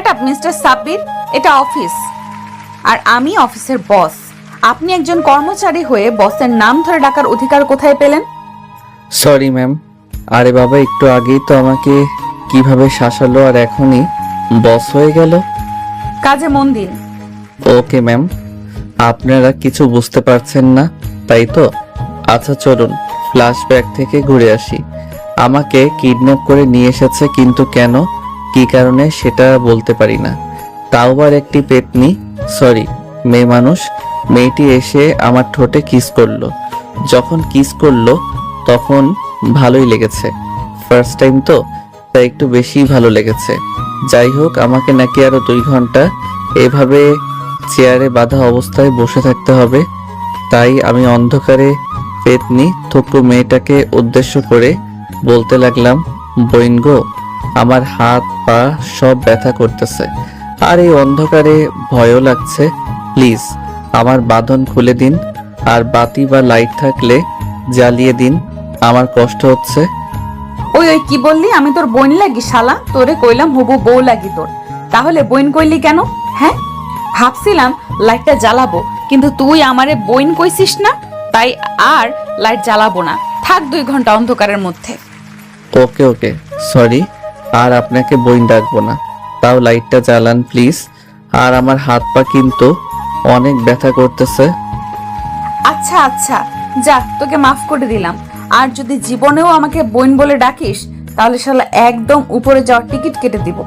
Shut up mister Sabbir, এটা office আর আমি অফিসের বস। আপনি একজন কর্মচারী হয়ে বসের নাম ধরে ডাকার অধিকার কোথায় পেলেন? Sorry ma'am. আরে বাবা, একটু আগেই তো আমাকে কিভাবে শাসালো আর এখনই বস হয়ে গেল। কাজে মন দিন। Okay ma'am. আপনারা কিছু বুঝতে পারছেন না তাই তো? আচ্ছা চলুন ফ্ল্যাশব্যাক থেকে ঘুরে আসি। আমাকে কিডন্যাপ করে নিয়ে এসেছে, কিন্তু কেন, কি কারণে সেটা বলতে পারি না। তাও আবার একটি পেতনি, সরি মেয়ে মানুষ। মেয়েটি এসে আমার ঠোঁটে কিস করলো। যখন কিস করলো তখন ভালোই লেগেছে, ফার্স্ট টাইম তো, তাই একটু বেশি ভালো লেগেছে। যাই হোক, আমাকে নাকি আরো 2 ঘন্টা এভাবে চেয়ারে বাঁধা অবস্থায় বসে থাকতে হবে। তাই আমি অন্ধকারে পেতনি থুকু মেয়েটাকে উদ্দেশ্য করে বলতে লাগলাম, বইন গো, আমার হাত পা সব ব্যথা করতেছে আর এই অন্ধকারে ভয়ও লাগছে। প্লিজ আমার বাঁধন খুলে দিন, আর বাতি বা লাইট থাকলে জ্বালিয়ে দিন, আমার কষ্ট হচ্ছে। ওই ওই কি বললি? আমি তোর বোন লাগি শালা? তোরে কইলাম হবু বউ লাগি তোর, তাহলে বোন কইলি কেন? হ্যাঁ, ভাবছিলাম লাইটটা জ্বালাবো, কিন্তু তুই আমারে বোন কইছিস না, তাই আর লাইট জ্বালাবো না। থাক 2 ঘন্টা অন্ধকারের মধ্যে। ওকে ওকে, সরি, আর আপনাকে বইন ডাকবো না। তাও লাইটটা জ্বালান প্লিজ। আর আমার হাত পা কিন্তু অনেক ব্যথা করতেছে। আচ্ছা আচ্ছা, যা, তোকে মাফ করে দিলাম। আর যদি জীবনেও আমাকে বোন বলে ডাকিস তাহলে শালা একদম উপরে যাওয়ার টিকিট কেটে দিব।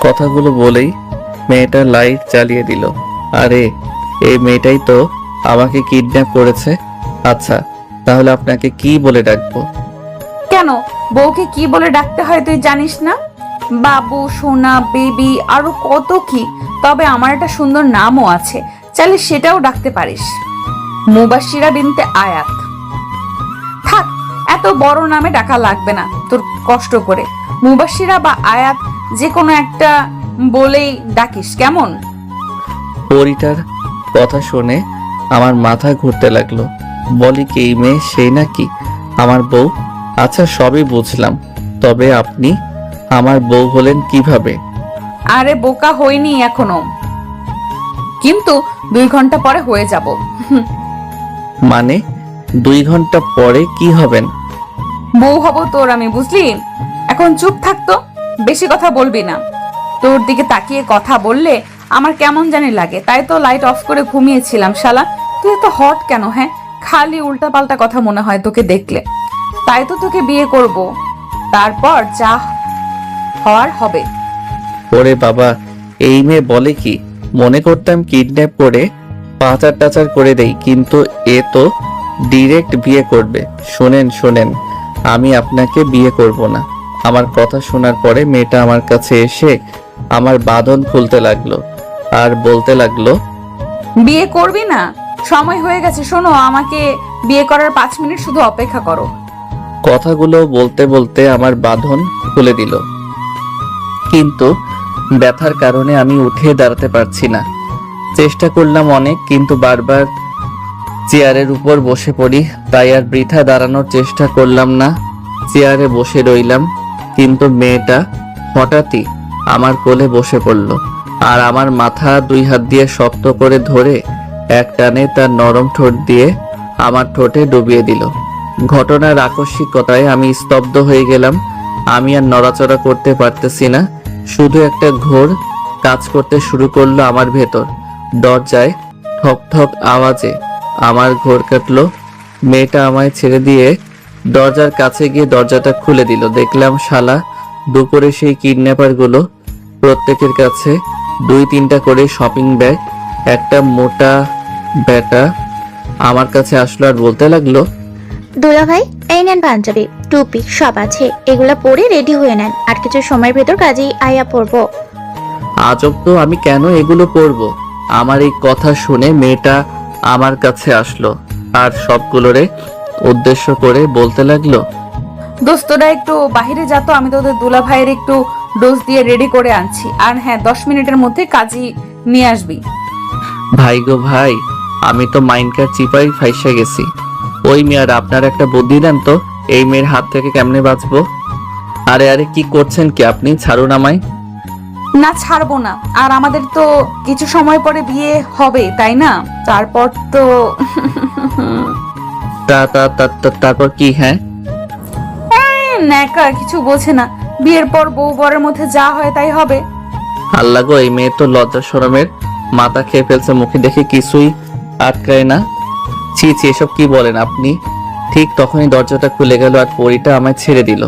কথাগুলো বলেই মেয়েটা লাইট জ্বালিয়ে দিল। আরে এই মেয়েটাই তো আমাকে কিডন্যাপ করেছে। আচ্ছা তাহলে আপনাকে কি বলে ডাকবো? কেন, বউকে কি বলে ডাকতে হয় তুই জানিস না? বাবু, সোনা, বেবি, আরো কত কি। তবে আমার একটা সুন্দর নামও আছে, চাইলে সেটাও ডাকতে পারিস, মুবাশিরা বিনতে আয়াত। থাক, এত বড় নামে ডাকা লাগবে না তোর কষ্ট করে। মুবাশিরা বা আয়াত যে কোনো একটা বলেই ডাকিস, কেমন? পরিটার কথা শুনে আমার মাথা ঘুরতে লাগলো। বলি কি, এই মেয়ে সেই নাকি আমার বউ? আচ্ছা সবই বুঝলাম, তবে আপনি আমার বউ হলেন কিভাবে? আরে বোকা হইনি এখনো, কিন্তু 2 ঘন্টা পরে হয়ে যাব। মানে 2 ঘন্টা পরে কি হবেন? বউ হব তোর আমি, বুঝলি? এখন চুপ থাকতো, বেশি কথা বলবি না। তোর দিকে তাকিয়ে কথা বললে আমার কেমন জানি লাগে, তাই তো লাইট অফ করে ঘুমিয়েছিলাম। শালা তুই এত হট কেন? হ্যাঁ, খালি উল্টা পাল্টা কথা মনে হয় তোকে দেখলে। তাই তো তোকে বিয়ে করব, তারপর যা হওয়ার হবে। ওরে বাবা, এই মেয়ে বলে কি? মনে করতাম কিডন্যাপ করে পাচার টাচার করে দেই, কিন্তু এ তো ডিরেক্ট বিয়ে করবে। শোনেন শোনেন, আমি আপনাকে বিয়ে করব না। আমার কথা শোনার পরে মেয়েটা আমার কাছে এসে আমার বাঁধন খুলতে লাগলো আর বলতে লাগলো, বিয়ে করবি না? সময় হয়ে গেছে, শোনো, আমাকে বিয়ে করার 5 মিনিট শুধু অপেক্ষা করো। কথাগুলো বলতে বলতে আমার বাঁধন খুলে দিল, কিন্তু ব্যথার কারণে আমি উঠে দাঁড়াতে পারছি না। চেষ্টা করলাম অনেক, কিন্তু বারবার চেয়ারের উপর বসে পড়ি, তাই আর বৃথা দাঁড়ানোর চেষ্টা করলাম না। চেয়ারে বসে রইলাম, কিন্তু মেয়েটা হঠাৎই আমার কোলে বসে পড়ল আর আমার মাথা 2 হাত দিয়ে শক্ত করে ধরে এক টানে তার নরম ঠোঁট দিয়ে আমার ঠোঁটে ডুবিয়ে দিল। ঘটনার আকস্মিকতায় আমি স্তব্ধ হয়ে গেলাম। আমি আর নড়াচড়া করতে পারতেছি না, শুধু একটা ঘোর কাজ করতে শুরু করলো আমার ভেতর। দরজায় ঠক ঠক আওয়াজে আমার ঘোর কাটলো। মেয়েটা আমায় ছেড়ে দিয়ে দরজার কাছে গিয়ে দরজাটা খুলে দিল। দেখলাম শালা দুপুরে সেই কিডন্যাপার গুলো প্রত্যেকের কাছে 2-3টা করে শপিং ব্যাগ, একটা মোটা ব্যাটা আমার কাছে আসলো আর বলতে লাগলো, দুলা ভাই, এই নেন পাঞ্জাবি, টুপি সব আছে, এগুলা পরে রেডি হয়ে নেন, আর কিছু সময়ের ভেতর কাজেই আয়া পড়বো। আজব তো, আমি কেন এগুলো পরবো? আমার এই কথা শুনে মেয়েটা আমার কাছে আসলো আর সবগুলোরে উদ্দেশ্য করে বলতে লাগলো, দোস্তরা একটু বাইরে যা তো, আমি তোদের দুলা ভাইয়ের একটু ডোজ দিয়ে রেডি করে আনছি। আর হ্যাঁ, 10 মিনিটের মধ্যে কাজই নিয়ে আসবি। ভাই গো ভাই, আমি তো মাইনকার চিপাই ফাইসা গেছি। ওই মেয়ার আপনার একটা বুদ্ধি দেন তো, এই মেয়ের হাত থেকে কেমনে বাঁচবো? আরে আরে কি করছেন কি আপনি? ছাড়ুন আমায়। না, ছাড়বো না। আর আমাদের তো কিছু সময় পরে বিয়ে হবে, তাই না? তারপর তো তারপর কি? হ্যাঁ, ন্যাকা কিছু বোঝে না। বিয়ের পর বউ বরের মধ্যে যা হয় তাই হবে। আল্লাহ গো, এই মেয়ে তো লজ্জা শরমের মাথা খেয়ে ফেলছে, মুখে দেখে কিছুই আটকায় না। ছি ছি, এসব কি বলেন আপনি? ঠিক তখনই দরজাটা খুলে গেল আর পরীটা আমায় ছেড়ে দিল।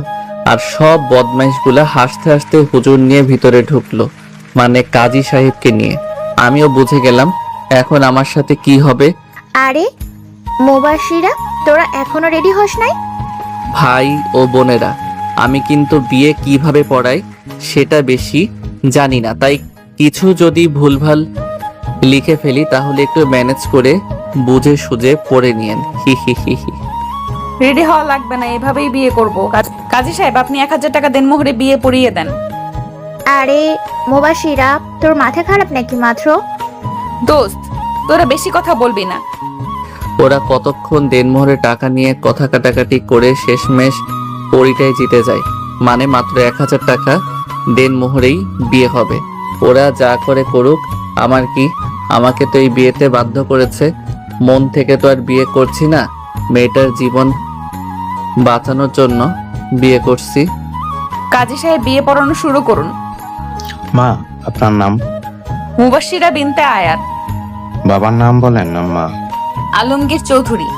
আর সব বদমাইশগুলা হাসতে হাসতে হুজুর নিয়ে ভিতরে ঢুকলো, মানে কাজী সাহেবকে নিয়ে। আমিও বুঝে গেলাম এখন আমার সাথে কি হবে। আরে মুবাশিরা, তোরা এখনো রেডি হস নাই? ভাই ও বোনেরা, আমি কিন্তু বিয়ে কিভাবে পড়াই সেটা বেশি জানি না, তাই কিছু যদি ভুলভাল লিখে ফেলি তাহলে একটু ম্যানেজ করে বুঝে সুঝে পড়ে নিয়েন। হি হি হি হি। রেডি হওয়া লাগবে না, এভাবেই বিয়ে করব। কাজী সাহেব, আপনি 1000 টাকা দেন, মোহরে বিয়ে পড়িয়ে দেন। আরে মুবাশিরা, তোর মাথা খারাপ নাকি মাত্র? দোস্ত, তোরা বেশি কথা বলবি না। ওরা কতক্ষণ দেনমোহরে টাকা নিয়ে কথা কাটাকাটি করে শেষমেশ পরিটাই জিতে যায়, মানে মাত্র 1000 টাকা দেনমোহরেই বিয়ে হবে। ওরা যা করে করুক, আমার কি? আমাকে তো এই বিয়েতে বাধ্য করেছে, মন থেকে তো আর বিয়ে করছি না, মেয়েটার জীবন বাঁচানোর জন্য বিয়ে করছি। কাজী সাহেব, বিয়ে পড়ানো শুরু করুন। মা, আপনার নাম? মুবাশিরা বিনতে আয়াত। বাবার নাম বলেন আম্মা। আলমগীর চৌধুরী।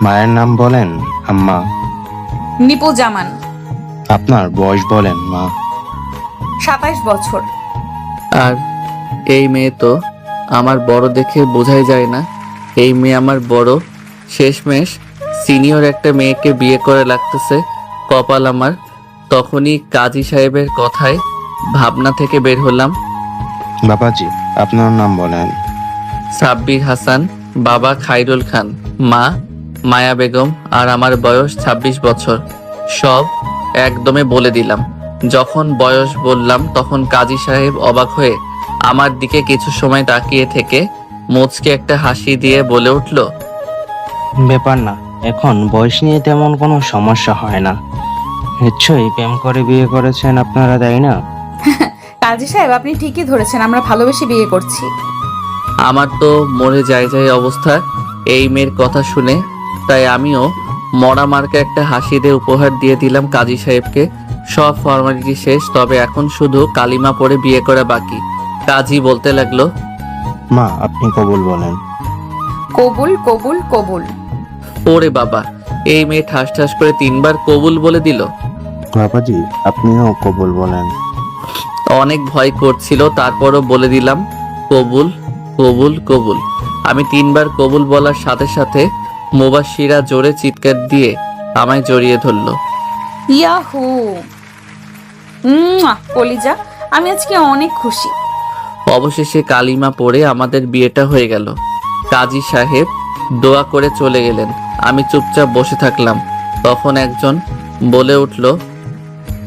মায়ের নাম বলেন আম্মা। নিপু জামান। আপনার বয়স বলেন মা। 27 বছর। আর এই মেয়ে তো আমার বড়, দেখে বোঝাই যায় না এই মেয়ে আমার বড়। শেষমেশ সিনিয়র একটা মেয়েকে বিয়ে করে লাগতেছে কপাল আমার। তখনই কাজী সাহেবের কথায় ভাবনা থেকে বের হলাম। বাবাজি, আপনার নাম বলেন। সাব্বির হাসান, বাবা খাইরুল খান, মা মায়া বেগম, আর আমার বয়স 26 বছর। সব একদমে বলে দিলাম। যখন বয়স বললাম তখন কাজী সাহেব অবাক হয়ে আমার দিকে কিছু সময় তাকিয়ে থেকে মুচকে একটা হাসি দিয়ে বলে উঠল, ব্যাপার না, এখন বয়স নিয়ে তেমন কোনো সমস্যা হয় না। নিশ্চয়ই প্রেম করে বিয়ে করেছেন আপনারা, তাই না? কাজী সাহেব, আপনি ঠিকই ধরেছেন, আমরা ভালোবেসে বিয়ে করছি। আমার তো মরে যায় যায় অবস্থা এই মেয়ের কথা শুনে। তাই আমিও মরা মার্কা একটা হাসি দিয়ে উপহার দিয়ে দিলাম কাজী সাহেবকে। সব ফর্মালিটি শেষ, তবে এখন শুধু কালিমা পড়ে বিয়ে করা বাকি। কাজী বলতে লাগলো, মা, আপনি কবুল বলেন। কবুল কবুল কবুল। ওরে বাবা, এই মেয়ে ঠাস ঠাস করে 3 বার কবুল বলে দিল। বাবাজি, আপনিও কবুল বলেন। অনেক ভয় করছিল, তারপরও বলে দিলাম কবুল কবুল কবুল। আমি 3 বার কবুল বলার সাথে সাথে মুবাশিরা জোরে চিৎকার দিয়ে আমায় জড়িয়ে ধরলো। ইয়াহু, কলিজা, আমি আজকে অনেক খুশি। অবশেষে কালিমা পড়ে আমাদের বিয়েটা হয়ে গেল। কাজী সাহেব দোয়া করে চলে গেলেন। আমি চুপচাপ বসে থাকলাম। তখন একজন বলে উঠল,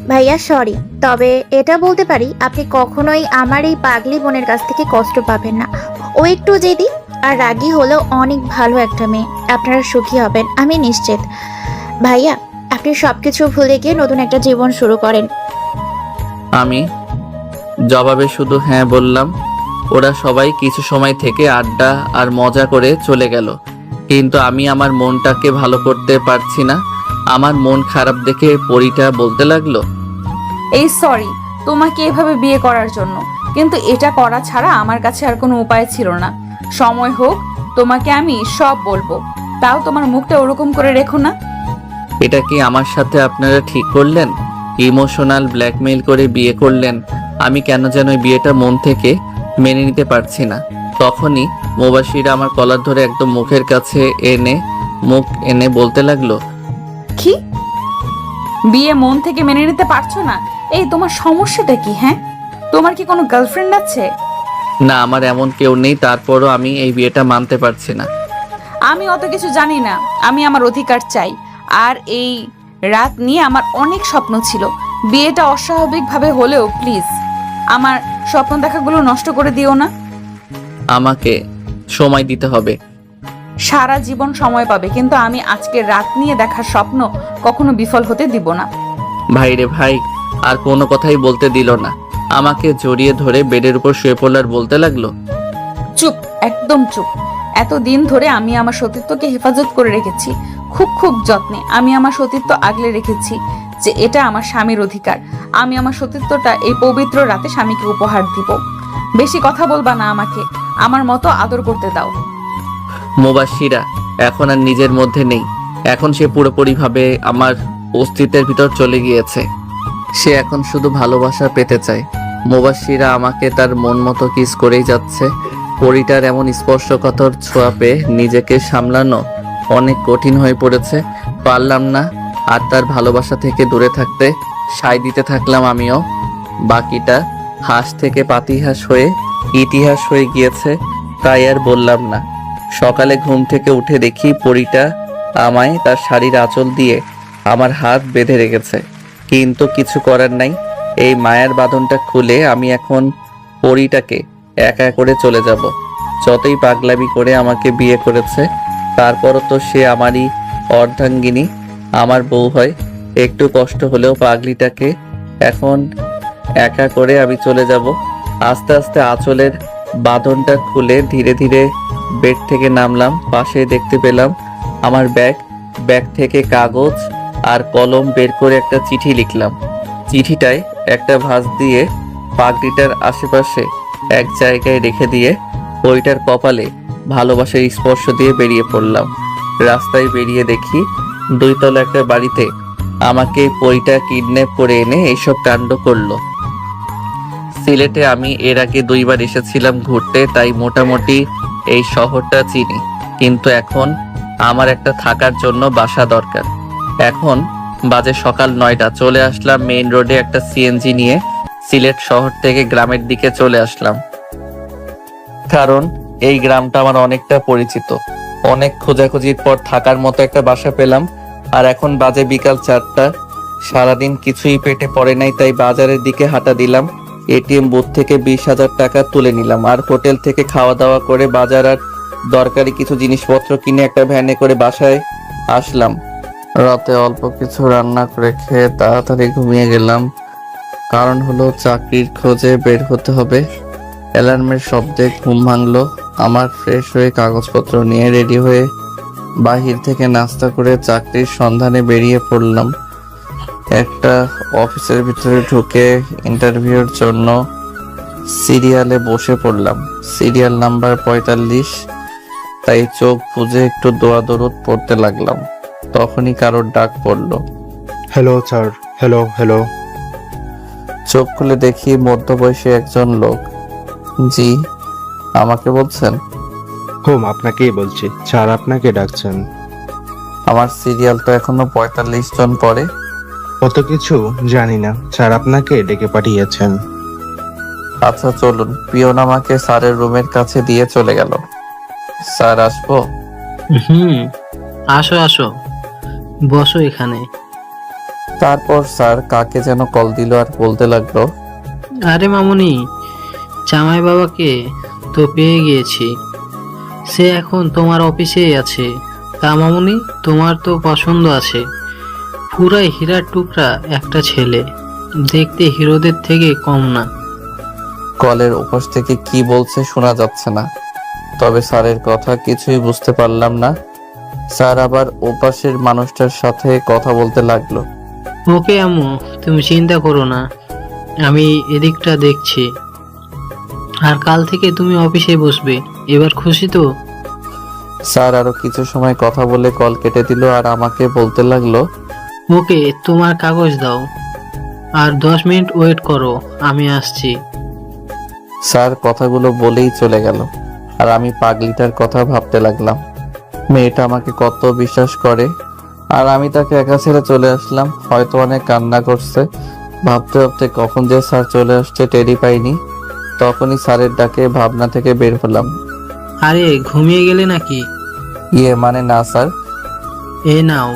ভাইয়া সরি, তবে এটা বলতে পারি আপনি কখনোই আমার এই পাগলি বোনের কাছ থেকে কষ্ট পাবেন না। ও একটু জেদি আর রাগী হলেও অনেক ভালো একটা মেয়ে। আপনারা সুখী হবেন, আমি নিশ্চিত। ভাইয়া, আপনি সবকিছু ভুলে গিয়ে নতুন একটা জীবন শুরু করেন। আমি জবাবে শুধু হ্যাঁ বললাম। ওরা সবাই কিছু সময় থেকে আড্ডা আর মজা করে চলে গেল, কিন্তু আমি আমার মনটাকে ভালো করতে পারছি না। আমার মন খারাপ দেখে পরীটা বলতে লাগলো, এই সরি তোমাকে এভাবে বিয়ে করার জন্য, কিন্তু এটা করা ছাড়া আমার কাছে আর কোনো উপায় ছিল না। সময় হোক তোমাকে আমি সব বলবো, তাও তোমার মুখটা ওরকম করে রেখো না। এটা কি আমার সাথে আপনারা ঠিক করলেন? ইমোশনাল ব্ল্যাকমেইল করে বিয়ে করলেন। আমি কেন যেন এই বিয়েটা মন থেকে মেনে নিতে পারছি না। তখনই মুবাশিরা আমার কলার ধরে একদম মুখের কাছে মুখ এনে বলতে লাগলো, কি বিয়ে মন থেকে মেনে নিতে পারছো না? এই তোমার সমস্যাটা কি? হ্যাঁ, তোমার কি কোনো গার্লফ্রেন্ড আছে? না, আমার এমন কেউ নেই, তারপরও আমি এই বিয়েটা মানতে পারছি না। আমি অত কিছু জানি না, আমি আমার অধিকার চাই। আর এই রাত নিয়ে আমার অনেক স্বপ্ন ছিল। বিয়েটা অস্বাভাবিকভাবে হলেও প্লিজ আমার স্বপ্ন দেখাগুলো নষ্ট করে দিও না। আমাকে সময় দিতে হবে। সারা জীবন সময় পাবে, কিন্তু আমি আজকে রাত নিয়ে দেখার স্বপ্ন কখনো বিফল হতে দিব না। ভাই রে ভাই, আর কোনো কথাই বলতে দিল না। আমাকে জড়িয়ে ধরে বেডের উপর শুয়ে পড়ল আর বলতে লাগলো, চুপ, একদম চুপ। এতদিন ধরে আমি আমার সতীত্বকে হেফাজত করে রেখেছি, খুব খুব যত্নে আমি আমার সতীত্ব আগলে রেখেছি, যে এটা আমার স্বামীর অধিকার। আমি আমার সতীত্বটা এই পবিত্র রাতে স্বামীকে উপহার দিব। বেশি কথা বলবা না, আমাকে আমার মতো আদর করতে দাও। মুবাশিরা এখন আর নিজের মধ্যে নেই। এখন সে পুরোপুরিভাবে আমার অস্তিত্বের ভিতর চলে গিয়েছে। সে এখন শুধু ভালোবাসা পেতে চায়। মুবাশিরা আমাকে তার মন মতো কিস করেই যাচ্ছে। পরিটার এমন স্পর্শকাতর ছোঁয়া পেয়ে নিজেকে সামলানো অনেক কঠিন হয়ে পড়েছে। পারলাম না আর তার ভালোবাসা থেকে দূরে থাকতে। সায় দিতে থাকলাম আমিও। বাকিটা হাঁস থেকে পাতিহাঁস হয়ে ইতিহাস হয়ে গিয়েছে, তাই আর বললাম না। সকালে ঘুম থেকে উঠে দেখি পরিটা আমায় তার শাড়ির আঁচল দিয়ে আমার হাত বেঁধে রেখেছে, কিন্তু কিছু করার নাই। এই মায়ার বাঁধনটা খুলে আমি এখন পরিটাকে একা করে চলে যাব। যতই পাগলামি করে আমাকে বিয়ে করেছে, তারপরও তো সে আমারই অর্ধাঙ্গিনী, আমার বউ হয়। একটু কষ্ট হলেও পাগলিটাকে এখন একা করে আমি চলে যাব। আস্তে আস্তে আঁচলের বাঁধনটা খুলে ধীরে ধীরে বেড থেকে নামলাম। পাশে দেখতে পেলাম আমার ব্যাগ থেকে কাগজ আর কলম বের করে একটা চিঠি লিখলাম। চিঠিটায় একটা ভাঁজ দিয়ে পাগড়িটার আশেপাশে এক জায়গায় রেখে দিয়ে পরিটার কপালে ভালোবাসার স্পর্শ দিয়ে বেরিয়ে পড়লাম। রাস্তায় বেরিয়ে দেখি 2 তলা একটা বাড়িতে আমাকে পরিটা কিডন্যাপ করে এনে এইসব কাণ্ড করলো। সিলেটে আমি এর আগে 2 বার এসেছিলাম ঘুরতে, তাই মোটামুটি এই শহরটা চিনি, কিন্তু এখন আমার একটা থাকার জন্য বাসা দরকার। এখন বাজে সকাল 9টা। চলে আসলাম মেইন রোডে একটা সিএনজি নিয়ে। সিলেট শহর থেকে গ্রামের দিকে চলে আসলাম, কারণ এই গ্রামটা আমার অনেকটা পরিচিত। অনেক খোঁজাখুঁজির পর থাকার মতো একটা বাসা পেলাম। আর এখন বাজে বিকাল 4টা। সারাদিন কিছুই পেটে পড়ে নাই, তাই বাজারের দিকে হাঁটা দিলাম। এটিএম বুথ থেকে 20,000 টাকা তুলে নিলাম আর হোটেল থেকে খাওয়া দাওয়া করে বাজার আর দরকারি কিছু জিনিসপত্র কিনে একটা ভ্যানে করে বাসায় আসলাম। রাতে অল্প কিছু রান্না করে খেয়ে তাড়াতাড়ি ঘুমিয়ে গেলাম। কারণ হলো চাকরির খোঁজে বের হতে হবে। অ্যালার্মের শব্দে ঘুম ভাঙলো আমার। ফ্রেশ হয়ে কাগজপত্র নিয়ে রেডি হয়ে বাহির থেকে নাস্তা করে চাকরির সন্ধানে বেরিয়ে পড়লাম। একটা অফিসের ভিতরে ঢুকে ইন্টারভিউর জন্য সিরিয়ালে বসে পড়লাম। Serial number 45। তাই চোখ বুজে একটু দোয়া দরুদ পড়তে লাগলাম। তখনই কারোর ডাক পড়লো। Hello sir, hello hello. চোখ খুলে দেখি মধ্যবয়সী একজন লোক। জি, আমাকে বলছেন? হোম, আপনাকেই বলছি। স্যার আপনাকে ডাকছেন। আমার সিরিয়াল তো এখনো 45 জন পরে। অত কিছু জানি না, স্যার আপনাকে ডেকে পাঠিয়েছেন। আচ্ছা চলুন। পিয়ন আমাকে স্যারের রুমের কাছে দিয়ে চলে গেল। স্যার আসবো? আসো আসো, বসো এখানে। তারপর স্যার কাকে যেন কল দিল আর বলতে লাগলো, আরে মামুনি, জামাই বাবাকে তো পেয়ে গিয়েছি, সে এখন তোমার অফিসেই আছে। তা মামুনি, তোমার তো পছন্দ আছে, পুরাই হীরার টুকরা একটা ছেলে, দেখতে হিরোদের থেকে কম না। কলের ওপাশ থেকে কি বলছে শোনা যাচ্ছে না, তবে স্যারের কথা কিছুই বুঝতে পারলাম না। স্যার আবার ওপাশের মানুষটার সাথে কথা বলতে লাগলো। ওকে আম্মু, তুমি চিন্তা করো না, আমি এদিকটা দেখছি। আর কাল থেকে তুমি অফিসে বসবে, এবার খুশি তো? স্যার আরো কিছু সময় কথা বলে কল কেটে দিল আর আমাকে বলতে লাগলো, ওকে, তোমার কাগজ দাও, আর 10 মিনিট ওয়েট করো, আমি আসছি। স্যার কথাগুলো বলেই চলে গেল। আর আমি পাগলিটার কথা ভাবতে লাগলাম। মেয়েটা আমাকে কত বিশ্বাস করে, আর আমি তাকে একা ছেড়ে চলে আসলাম। হয়তো অনেক কান্না করছে। ভাবতে ভাবতে কখন যে স্যার চলে আসছে টেরি পাইনি। তখনই স্যারের ডাকে ভাবনা থেকে বের হলাম। আরে ঘুমিয়ে গেলে নাকি? মানে না স্যার। এ নাও,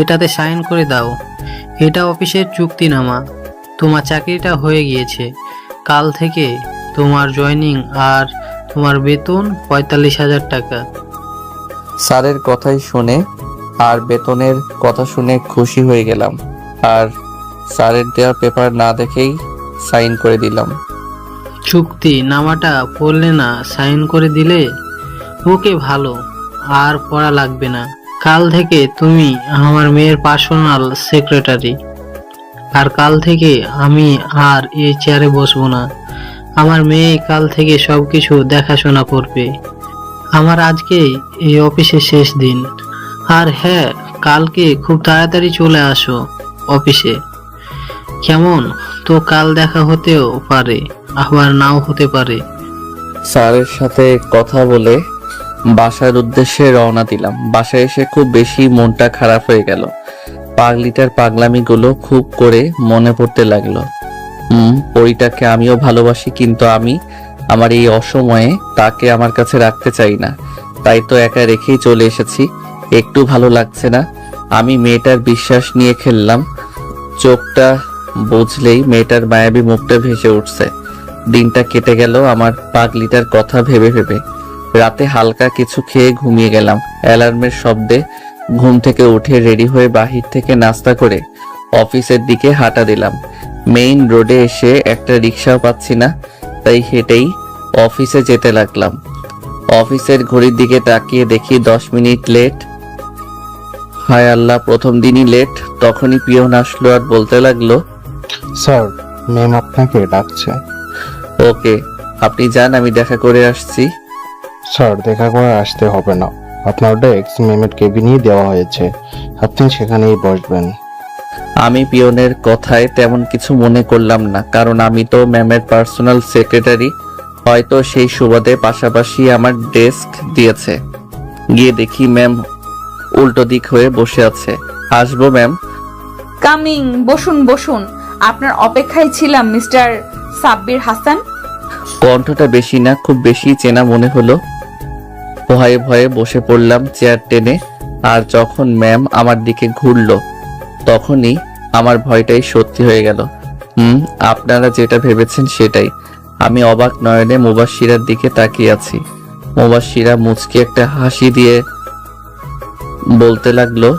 এটাতে সাইন করে দাও। এটা অফিসের চুক্তিনামা। তোমার চাকরিটা হয়ে গিয়েছে। কাল থেকে তোমার জয়েনিং আর তোমার বেতন 45,000 টাকা। স্যারের কথাই শুনে আর বেতনের কথা শুনে খুশি হয়ে গেলাম। আর স্যারের দেওয়া পেপার না দেখেই সাইন করে দিলাম। চুক্তি নামাটা পড়লে না সাইন করে দিলে? ওকে, ভালো, আর পড়া লাগবে না। কাল থেকে তুমি আমার মেয়ের পার্সোনাল সেক্রেটারি। আর কাল থেকে আমি আর এই চেয়ারে বসবো না। আমার মেয়ে কাল থেকে সবকিছু দেখাশোনা করবে। আমার আজকে এই অফিসে শেষ দিন। আর হ্যাঁ, কালকে খুব তাড়াতাড়ি চলে আসো অফিসে। কেমন? তো কাল দেখা হতেও পারে, আবার নাও হতে পারে। স্যারের সাথে কথা বলে বাসার উদ্দেশ্যে রওনা দিলাম। বাসায় এসে খুব বেশি মনটা খারাপ হয়ে গেল। পাগলিটার পাগলামিগুলো খুব করে মনে পড়তে লাগলো। পরিটাকে আমিও ভালোবাসি, কিন্তু আমি আমার এই অসময়ে তাকে আমার কাছে রাখতে চাই না। তাই তো একা রেখেই চলে এসেছি। একটু ভালো লাগছে না। আমি মেয়েটার বিশ্বাস নিয়ে খেললাম। চোখটা বুঝলেই মেয়েটার মায়াবী মুখটা ভেসে উঠছে। দিনটা কেটে গেল আমার পাগলিটার কথা ভেবে ভেবে। রাতে হালকা কিছু খেয়ে ঘুমিয়ে গেলাম। অ্যালার্মের শব্দে ঘুম থেকে উঠে রেডি হয়ে বাহির থেকে নাস্তা করে অফিসের দিকে হাঁটা দিলাম। মেইন রোডে এসে একটা রিক্সাও পাচ্ছি না, তাই হেঁটেই অফিসে যেতে লাগলাম। অফিসের ঘড়ির দিকে তাকিয়ে দেখি 10 মিনিট লেট। হায় আল্লাহ, প্রথম দিনই লেট। তখনই পিয়ন আসলো আর বলতে লাগলো, স্যার, ম্যাম আপনাকে ডাকছে। ওকে, আপনি যান, আমি দেখা করে আসছি। স্যার, দেখা করে আসতে হবে না। আপনার ডেস্ক ম্যামের কেবিনেই দেওয়া হয়েছে, আপনি সেখানেই বসবেন। আমি পিয়নের কথায় তেমন কিছু মনে করলাম না, কারণ আমি তো ম্যামের পার্সোনাল সেক্রেটারি। হয়তো সেই সুবাদে পাশাপাশি আমার ডেস্ক দিয়েছে। গিয়ে দেখি ম্যাম উল্টো দিক হয়ে বসে আছে। আসবো ম্যাম? কামিং, বসুন বসুন। আপনার অপেক্ষায় ছিলাম মিস্টার সাব্বির হাসান। কণ্ঠটা বেশি না, খুব বেশি চেনা মনে হলো। ভয়ে ভয়ে বসে পড়লাম চেয়ার টেনে। আর যখন ম্যাম আমার দিকে ঘুরলো, তখনই আমার ভয়টাই সত্যি হয়ে গেল। আপনারা যেটা ভেবেছেন সেটাই। আমি অবাক নয়নে মুবাশশিরার দিকে তাকিয়ে আছি। মুবাশশিরা মুচকি একটা হাসি দিয়ে বলতে লাগলো,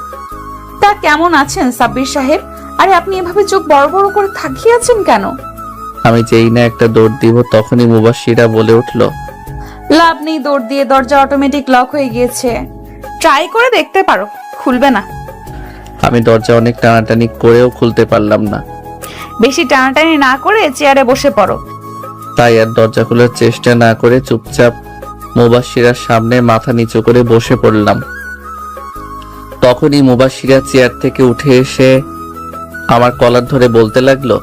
তা কেমন আছেন সাব্বির সাহেব? আরে আপনি এভাবে চোখ বড় বড় করে তাকিয়ে আছেন কেন? আমি যেই না একটা দৌড় দিব, তখনই মুবাশশিরা বলে উঠলো, লাভ নেই দৌড় দিয়ে, দরজা অটোমেটিক লক হয়ে গিয়েছে। ট্রাই করে দেখতে পারো, খুলবে না। আমি দরজা অনেক টানাটানি করেও খুলতে পারলাম না। বেশি টানাটানি না করে চেয়ারে বসে পড়ো। তাই আর দরজা খোলার চেষ্টা না করে চুপচাপ মুবাশশিরার সামনে মাথা নিচু করে বসে পড়লাম। তখনই মুবাশশিরা চেয়ার থেকে উঠে এসে আমার কলার ধরে বলতে লাগলো,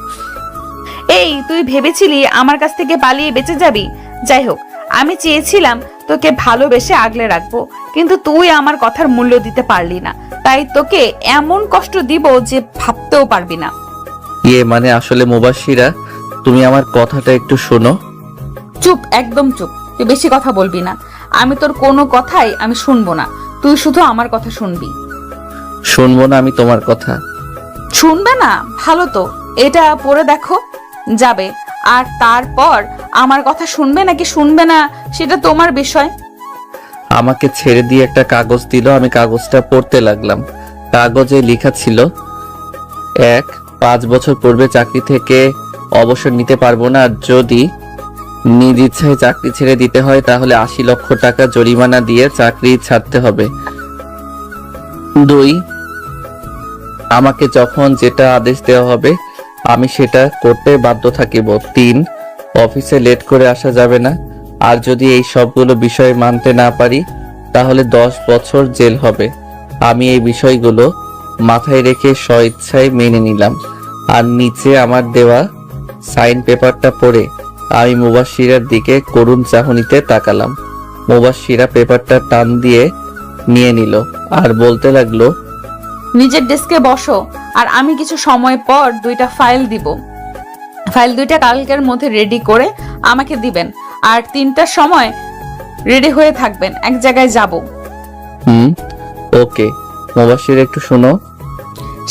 এই, তুই ভেবেছিলি আমার কাছ থেকে পালিয়ে বেঁচে যাবি? যাই হোক, আমি চেয়েছিলাম তোকে ভালোবেসে আগলে রাখবো, কিন্তু তুই আমার কথার মূল্য দিতে পারলি না। তাই তোকে এমন কষ্ট দিব যে ভাবতেও পারবি না। মানে আসলে মুবাশশিরা, তুমি আমার কথাটা একটু শোনো। চুপ, একদম চুপ। তুই বেশি কথা বলবি না। আমি তোর কোনো কথাই আমি শুনবো না। তুই শুধু আমার কথা শুনবি। শুনবো না আমি তোমার কথা? শুনবে না? ভালো তো, এটা পড়ে দেখো যাবে। আর তারপর আমার কথা শুনবে নাকি শুনবে না সেটা তোমার বিষয়। আমাকে ছেড়ে দিয়ে একটা কাগজ দিল। আমি কাগজটা পড়তে লাগলাম। কাগজে লেখা ছিল, 5 বছর পূর্বে চাকরি থেকে অবসর নিতে পারবো না। আর যদি নিজ ইচ্ছায় চাকরি ছেড়ে দিতে হয় তাহলে 80 লক্ষ টাকা জরিমানা দিয়ে চাকরি ছাড়তে হবে। 2, আমাকে যখন যেটা আদেশ দেওয়া হবে আমি সেটা করতে বাধ্য থাকিব। 3, অফিসে লেট করে আসা যাবে না। আর যদি এই সবগুলো বিষয় মানতে না পারি তাহলে 10 বছর জেল হবে। আমি এই বিষয়গুলো মাথায় রেখে স্বইচ্ছায় মেনে নিলাম। আর নিচে আমার দেওয়া সাইন পেপারটা পড়ে আমি মুবাশশিরার দিকে করুণ চাহনিতে তাকালাম। মুবাশশিরা পেপারটা টান দিয়ে নিয়ে নিল আর বলতে লাগলো, নিজের ডেস্কে বসো, আর আমি কিছু সময় পর 2টা ফাইল দিব। ফাইল 2টা কালকের মধ্যে রেডি করে আমাকে দিবেন। আর 3টার সময় রেডি হয়ে থাকবেন, এক জায়গায় যাব। ওকে। মুবাশশিরা, একটু শোনো।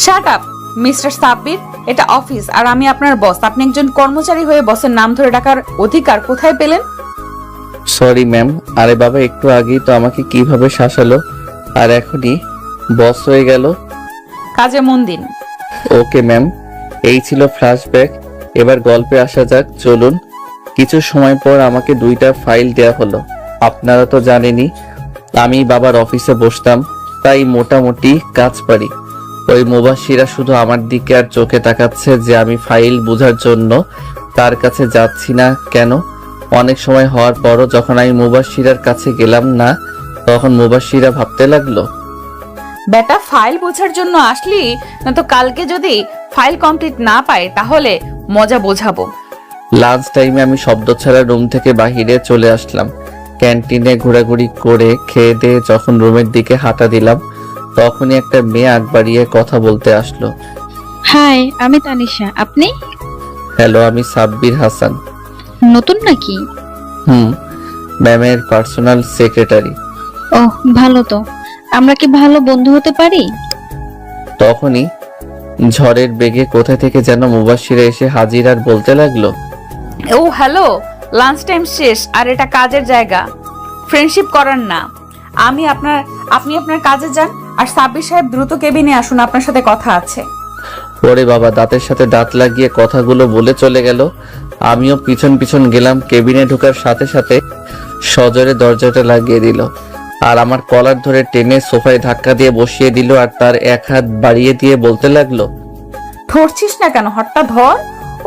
শাট আপ মিস্টার সাব্বির, এটা অফিস আর আমি আপনার বস। আপনি একজন কর্মচারী হয়ে বসের নাম ধরে ডাকার অধিকার কোথায় পেলেন? Sorry ma'am. আরে বাবা, একটু আগেই তো আমাকে কিভাবে শাসালো, আর এখনই বস হয়ে গেল। কাজে মন দিন। Okay ma'am. এই ছিল ফ্ল্যাশব্যাক। এবার গল্পে আসা যাক, চলুন। কিছু সময় পর আমাকে 2টা ফাইল দেয়া হলো। আপনারা তো জানেনই আমি বাবার অফিসে বসতাম, তাই মোটামুটি কাজ পারি। ওই মুবাশিরা শুধু আমার দিকে আর চোখে তাকাচ্ছে যে আমি ফাইল বোঝার জন্য তার কাছে যাচ্ছি না কেন। অনেক সময় হওয়ার পরও যখন আমি মুবাশিরার কাছে গেলাম না, তখন মুবাশিরা ভাবতে লাগলো, বেটা ফাইল বোঝার জন্য আসলি, না তো কালকে যদি ফাইল কমপ্লিট না পায় তাহলে মজা বোঝাবো। লাঞ্চ টাইমে আমি শব্দ ছাড়া রুম থেকে বাহিরে চলে আসলাম। ক্যান্টিনে ঘোরাঘুরি করে খেয়ে দিয়ে যখন রুমের দিকে হাঁটা দিলাম, তখনই একটা মেয়ে আগ বাড়িয়ে কথা বলতে আসলো। হাই, আমি তানিশা। আপনি? হ্যালো, আমি সাব্বির হাসান। নতুন নাকি? ম্যামের পার্সোনাল সেক্রেটারি। ওহ, ভালো তো। আমরা কি ভালো বন্ধু হতে পারি? তখনই ঝড়ের বেগে কোথা থেকে যেন মুবাশিরা এসে হাজির আর বলতে লাগলো, ও হ্যালো, লাঞ্চ টাইম শেষ আর এটা কাজের জায়গা, ফ্রেন্ডশিপ করার না। আপনি আপনার কাজে যান, আর সাব্বির সাহেব দ্রুত কেবিনে আসুন, আপনার সাথে কথা আছে। ওরে বাবা, দাঁতের সাথে দাঁত লাগিয়ে কথাগুলো বলে চলে গেল। আমিও পিছন পিছন গেলাম। কেবিনে ঢোকার সাথে সাথে সজোরে দরজাটা লাগিয়ে দিল আর আমার কলার ধরে টেনে সোফায় ধাক্কা দিয়ে বসিয়ে দিল আর তার এক হাত বাড়িয়ে দিয়ে বলতে লাগলো, ধরছিস না কেন? হটটা ধর।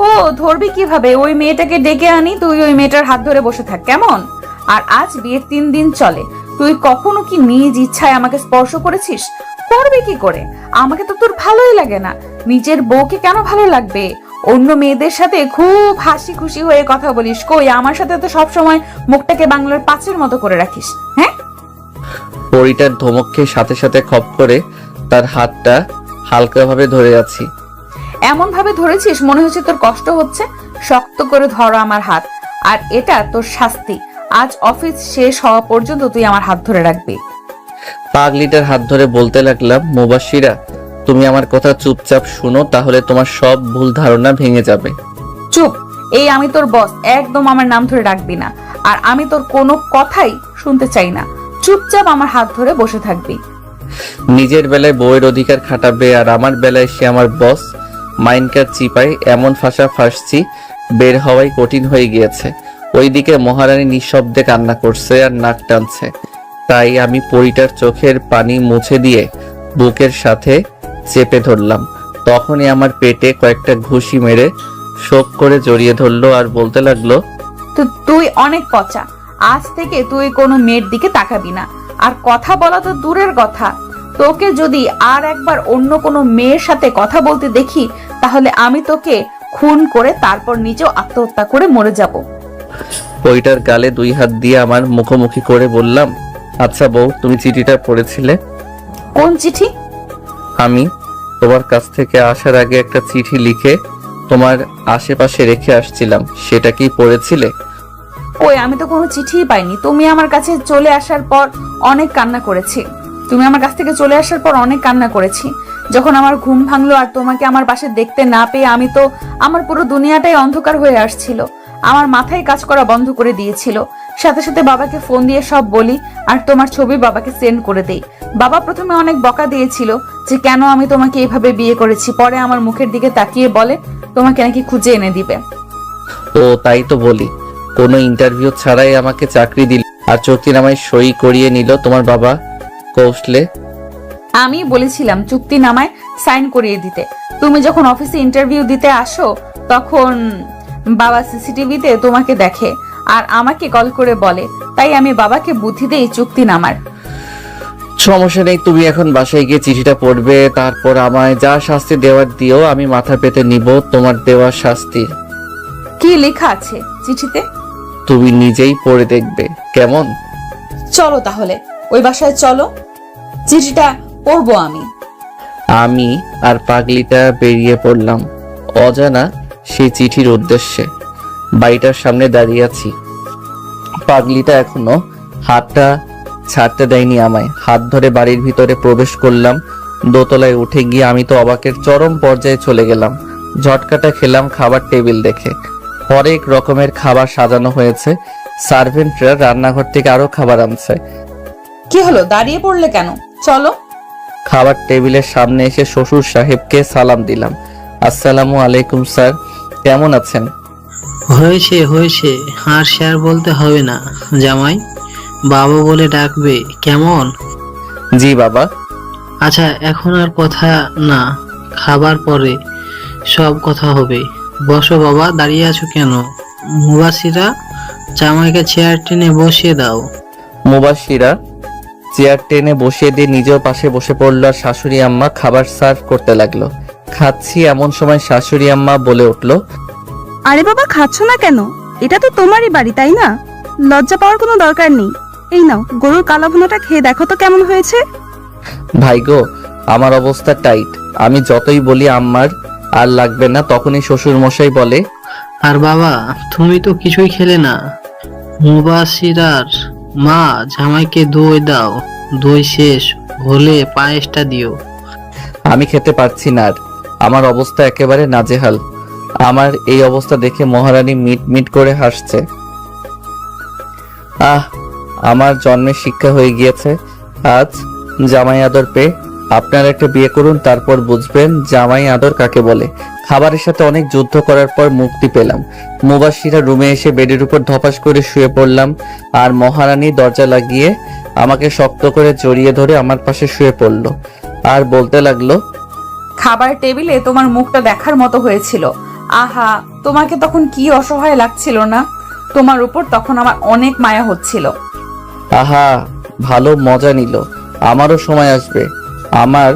ও ধরবি কিভাবে? ওই মেয়েটাকে ডেকে আনি, তুই ওই মেয়েটার হাত ধরে বসে থাক, কেমন? আর আজ বিয়ের 3 দিন চলে, তুই কখনো কি নিজ ইচ্ছায় আমাকে স্পর্শ করেছিস? করবি কি করে? আমাকে তো তোর ভালোই লাগে না। নিজের বউকে কেন ভালো লাগবে? অন্য মেয়েদের সাথে খুব হাসি খুশি হয়ে কথা বলিস, কই আমার সাথে তো সবসময় মুখটাকে বাংলার পাঁচের মতো করে রাখিস। হ্যাঁ, পরিটার ধমক খেয়ে সাথে সাথে খপ করে তার হাতটা হালকাভাবে ধরে আছি। এমন ভাবে ধরেছিস মনে হচ্ছে তোর কষ্ট হচ্ছে। শক্ত করে ধরো আমার হাত, আর এটা তোর শাস্তি। আজ অফিস শেষ হওয়া পর্যন্ত তুই আমার হাত ধরে রাখবি। পাগলিটার হাত ধরে বলতে লাগলাম, মুবাশিরা, তুমি আমার কথা চুপচাপ শুনো, তাহলে তোমার সব ভুল ধারণা ভেঙে যাবে। চুপ। এই আমি তোর বস, একদম আমার নাম ধরে ডাকবি না। আর আমি তোর কোনো কথাই শুনতে চাই না। চুপচাপ আমার হাত ধরে বসে থাকবি। নিজের বেলায় বউয়ের অধিকার খাটাবে আর আমার বেলায় সে আমার বস। মাইনকার চিপাই এমন ফাঁসা ফাঁসছি, বের হওয়াই কঠিন হয়ে গিয়েছে। ওইদিকে মহারানী নিঃশব্দে কান্না করছে আর নাক টানছে। তাই আমি পরিটার চোখের পানি মুছে দিয়ে বুকের সাথে চেপে ধরলাম। তখনই আমার পেটে কয়েকটা ঘুষি মেরে শোক করে জড়িয়ে ধরলো আর বলতে লাগলো, তো তুই অনেক পচা। আজ থেকে তুই কোনো মেয়ের দিকে তাকাবি না। আর কথা বলা তো দূরের কথা, তোকে যদি আর একবার অন্য কোনো মেয়ের সাথে কথা বলতে দেখি, তাহলে আমি তোকে খুন করে তারপর নিজেও আত্মহত্যা করে মরে যাব। পরিটার গালে 2 হাত দিয়ে আমার মুখোমুখি করে বললাম, আচ্ছা বউ, তুমি চিঠিটা পড়েছিলে? কোন চিঠি? আমি তোমার কাছ থেকে আসার আগে একটা চিঠি লিখে তোমার আশেপাশে রেখে আসছিলাম, সেটা কি পড়েছিলে? ওই আমি তো কোনো চিঠিই পাইনি। তুমি আমার কাছে চলে আসার পর অনেক কান্না করেছি। যখন আমার ঘুম ভাঙলো আর তোমাকে আমার পাশে দেখতে না পেয়ে আমি তো, আমার পুরো দুনিয়াটাই অন্ধকার হয়ে আসছিল। আমার মাথায় কাজ করা বন্ধ করে দিয়েছিল। সাথে সাথে বাবাকে ফোন দিয়ে সব বলি আর তোমার ছবি বাবাকে সেন্ড করে দেই। বাবা প্রথমে অনেক বকা দিয়েছিল যে কেন আমি তোমাকে এভাবে বিয়ে করেছি। পরে আমার মুখের দিকে তাকিয়ে বলে তোমাকে নাকি খুঁজে এনে দিবে। ও তাই তো বলি, কোনো ইন্টারভিউ ছাড়াই আমাকে চাকরি দিল আর চুক্তিনামায় সই করিয়ে নিল তোমার বাবা কৌশলে। আমি বলেছিলাম চুক্তিনামায় সাইন করিয়ে দিতে। তুমি যখন অফিসে ইন্টারভিউ দিতে আসো তখন বাবা সিসিটিভিতে তোমাকে দেখে আর আমাকে কল করে বলে, তাই আমি বাবাকে বুদ্ধি দেই চুক্তিনামার। সমস্যা নেই, তুমি এখন বাসায় গিয়ে চিঠিটা পড়বে, তারপর আমায় যা শাস্তি দেওয়ার দিও, আমি মাথা পেতে নিব তোমার দেওয়া শাস্তি। কি লেখা আছে চিঠিতে? তুমি নিজেই পড়ে দেখবে, কেমন? চলো তাহলে ওই বাসায় চলো, চিঠিটা পড়বো আমি। আমি আর পাগলিটা বেরিয়ে পড়লাম অজানা সেই চিঠির উদ্দেশ্যে। বাড়িটার সামনে দাঁড়িয়ে আছি। পাগলিটা এখনো হাতটা ছাড়তে দেয়নি আমায়। হাত ধরে বাড়ির ভিতরে প্রবেশ করলাম। দোতলায় উঠে গিয়ে আমি তো অবাকের চরম পর্যায়ে চলে গেলাম। ঝটকাটা খেলাম খাবার টেবিল দেখে। হরেক রকমের খাবার সাজানো হয়েছে। সার্ভেন্টরা রান্নাঘর থেকে আরো খাবার আনছে। কি হলো, দাঁড়িয়ে পড়লে কেন? চলো। খাবার টেবিলের সামনে এসে শ্বশুর সাহেবকে সালাম দিলাম। আসসালামু আলাইকুম স্যার। কেমন আছেন? হয়েছে হয়েছে, আর স্যার বলতে হবে না। জামাই বাবা বলে ডাকবে, কেমন? জি বাবা। আচ্ছা, এখন আর কথা না, খাবার পরে সব কথা হবে। বসো বাবা, দাঁড়িয়ে আছো কেন? মুবাসিরা, জামাইকে চেয়ার টেনে বসিয়ে দাও। মুবাশিরা চেয়ার টেনে বসিয়ে দিয়ে নিজেও পাশে বসে পড়ল আর শাশুড়ি আম্মা খাবার সার্ভ করতে লাগলো। খাচ্ছি এমন সময় শাশুড়ি আম্মা বলে উঠল, আরে বাবা, খাচ্ছ না কেন? এটা তো তোমারই বাড়ি, তাই না? লজ্জা পাওয়ার কোনো দরকার নেই। এই নাও, গরুর কালা ভুনাটা খেয়ে দেখো তো কেমন হয়েছে। ভাই গো, আমার অবস্থা টাইট। আমি যতই বলি আম্মার আর লাগবে না, তখনই শ্বশুর মশাই বলে, আর বাবা, তুমি তো কিছুই খেলে না। মুবাসিরার মা, জামাইকে দই দাও। দই শেষ হলে পায়েসটা দিও। আমি খেতে পারছি না আর, আমার অবস্থা একেবারে নাজেহাল। আমার এই অবস্থা দেখে মহারানী মিট মিট করে হাসছে। আমার জন্মের শিক্ষা হয়ে গিয়েছে আজ জামাই আদর পেয়ে। আপনারা একটা বিয়ে করুন, তারপর বুঝবেন জামাই আদর কাকে বলে। খাবারের সাথে অনেক যুদ্ধ করার পর মুক্তি পেলাম। মুবাশিরা রুমে এসে বেডের উপর ধপাস করে শুয়ে পড়লাম, আর মহারানী দরজা লাগিয়ে আমাকে শক্ত করে জড়িয়ে ধরে আমার পাশে শুয়ে পড়লো আর বলতে লাগলো, খাবার টেবিলে তোমার মুখটা দেখার মতো হয়েছিল। আহা, তোমাকে তখন কি অসহায় লাগছিল না? তোমার উপর তখন আমার অনেক মায়া হচ্ছিল। আহা, ভালো মজা নিল। আমারও সময় আসবে। আমার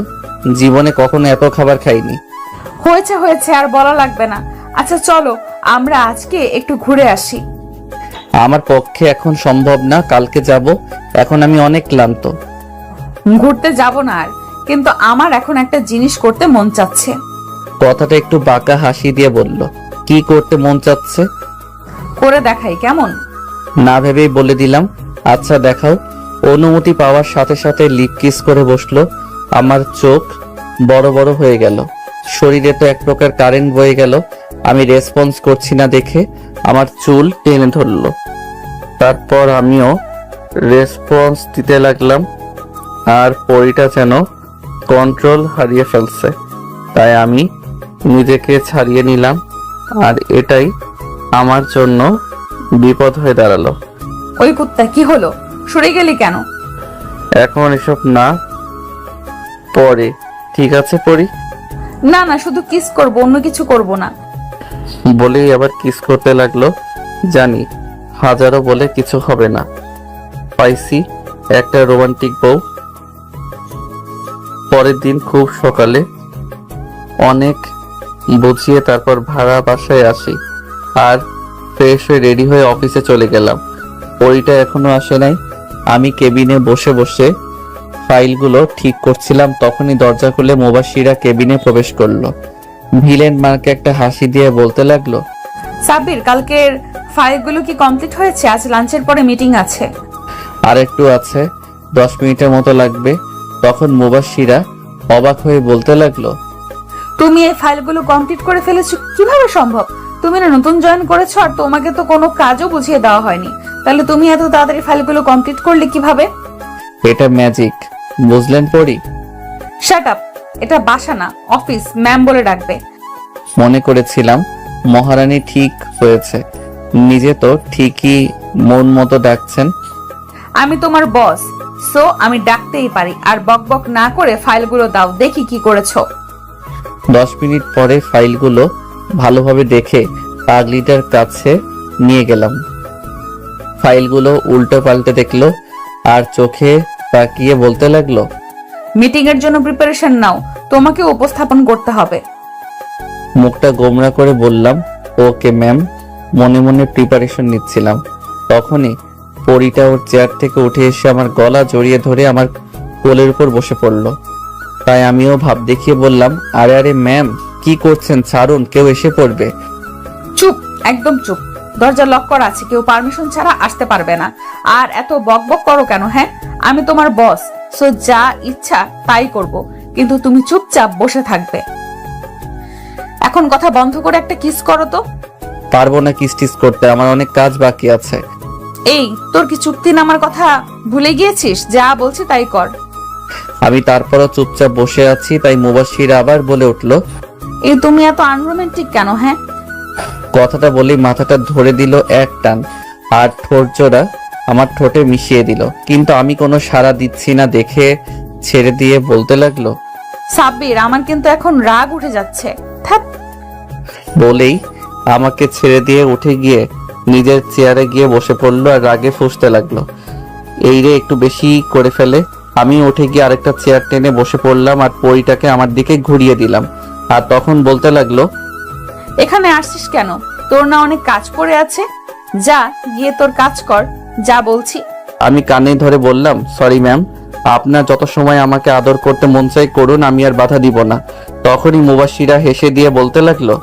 জীবনে কখনো এত খাবার খাইনি। হয়েছে হয়েছে, আর বলা লাগবে না। আচ্ছা চলো, আমরা আজকে একটু ঘুরে আসি। আমার পক্ষে এখন সম্ভব না, কালকে যাব। এখন আমি অনেক ক্লান্ত। ঘুরতে যাব না আর, কিন্তু আমার এখন একটা জিনিস করতে মন চাচ্ছে। কথাটা একটু বাঁকা হাসি দিয়ে বলল, কি করতে মন চাচ্ছে? করে দেখাই, কেমন? না ভেবেই বলে দিলাম, আচ্ছা দেখাও। অনুমতি পাওয়ার সাথে সাথে লিপ কিস করে বসলো। আমার চোখ বড় বড় হয়ে গেল, শরীরে তো এক প্রকার কারেন্ট বয়ে গেল। আমি রেসপন্স করছি না দেখে আমার চুল টেনে ধরলো। তারপর আমিও রেসপন্স দিতে লাগলাম, আর পরিটা যেন কন্ট্রোল হারিয়ে ফেলছে। তাই আমি নিজেকে ছাড়িয়ে নিলাম, আর এটাই আমার জন্য বিপদ হয়ে দাঁড়ালো। ওই কুত্তা, কি হলো? সরে গেলি কেন? এখন এসব না, পরে। ঠিক আছে পরি। না না, শুধু কিস করব, অন্য কিছু করব না। বলেই আবার কিস করতে লাগলো। জানি হাজারো বলে কিছু হবে না, পাইছি একটা রোমান্টিক বউ। পরের দিন খুব সকালে অনেক বুঝিয়ে তারপর ভাড়া বাসায় আসি, আর ফ্রেশ হয়ে রেডি হয়ে অফিসে চলে গেলাম। পরিটা এখনো আসে নাই। আমি কেবিনে বসে বসে ফাইলগুলো ঠিক করছিলাম, তখনই দরজা খুলে মুবাশিরা কেবিনে প্রবেশ করলো। ভিলেন মার্কে একটা হাসি দিয়ে বলতে লাগলো, সাব্বির, কালকের ফাইলগুলো কি কমপ্লিট হয়েছে? আজ লাঞ্চের পরে মিটিং আছে। আর একটু আছে, 10 মিনিটের মতো লাগবে। তখন মুবাশিরা অবাক হয়ে বলতে লাগলো, তুমি এই ফাইলগুলো কমপ্লিট করে ফেলেছো, কিভাবে সম্ভব? তুমি না নতুন জয়েন করেছো, আর তোমাকে তো কোনো কাজও বুঝিয়ে দেওয়া হয়নি। তাহলে তুমি এত তাড়াতাড়ি ফাইলগুলো কমপ্লিট করলে কিভাবে? এটা ম্যাজিক, বুঝলেন পরি? শাট আপ, এটা বাসা না, অফিস। ম্যাম বলে ডাকবে। মনে করেছিলাম মহারানী ঠিক হয়েছে, নিজে তো ঠিকই মন মতো ডাকছেন। আমি তোমার বস, সো আমি ডাকতেই পারি। আর বক বক না করে ফাইলগুলো দাও, দেখি কি করেছো। 10 মিনিট পরে ফাইলগুলো ভালোভাবে দেখে পাগলিটার কাছে নিয়ে গেলাম। ফাইলগুলো উল্টো পাল্টে দেখলো আর চোখে তাকিয়ে বলতে লাগলো, মিটিং এর জন্য প্রিপারেশন নাও, তোমাকে উপস্থাপন করতে হবে। মুখটা গোমরা করে বললাম, ওকে ম্যাম। মনে মনে প্রিপারেশন নিচ্ছিলাম, তখনই পরিটা ওর চেয়ার থেকে উঠে এসে আমার গলা জড়িয়ে ধরে আমার কোলের উপর বসে পড়লো। তাই আমিও ভাব দেখিয়ে বললাম, আরে আরে ম্যাম, কি করছেন? ছাড়ুন, কেউ এসে পড়বে। চুপ, একদম চুপ। দরজা লক করা আছে, কেউ পারমিশন ছাড়া আসতে পারবে না। আর এত বক বক করো কেন? হ্যাঁ, আমি তোমার বস, সো যা ইচ্ছা তাই করব, কিন্তু তুমি চুপচাপ বসে থাকবে। এখন কথা বন্ধ করে একটা কিস করো তো। পারবো না কিস টিস করতে, আমার অনেক কাজ বাকি আছে। এই, তোর কি চুক্তি নামার কথা ভুলে গিয়েছিস? যা বলছি তাই কর। আমি তারপরও চুপচাপ বসে আছি, তাই মুবাশির আবার বলে উঠলো, এই তুমি এত আনরোমান্টিক কেন? হ্যাঁ, কথাটা বলেই মাথাটা ধরে দিল এক টান আর ঠোঁট জোড়া আমার ঠোঁটে মিশিয়ে দিল, কিন্তু আমি কোনো সাড়া দিচ্ছি না দেখে ছেড়ে দিয়ে বলতে লাগলো, সাব্বির, আমার কিন্তু এখন রাগ উঠে যাচ্ছে। থাক। বলেই আমাকে ছেড়ে দিয়ে উঠে গিয়ে নিজের চেয়ারে গিয়ে বসে পড়লো আর রাগে ফুঁসতে লাগলো। এই রে একটু বেশি করে ফেলে। আমি উঠে গিয়ে আরেকটা চেয়ার টেনে বসে পড়লাম আর পরিটাকে আমার দিকে ঘুরিয়ে দিলাম। আর তখন বলতে লাগলো, এখানে আসছিস কেন? তোর না অনেক কাজ পড়ে আছে? যা গিয়ে তোর কাজ কর, যা বলছি। আমি কানে ধরে বললাম, সরি ম্যাম, আপনার যত সময় আমাকে আদর করতে মন চাই করুন, আমি আর বাধা দিব না। তখনই মুবাশিরা হেসে দিয়ে বলতে লাগলো,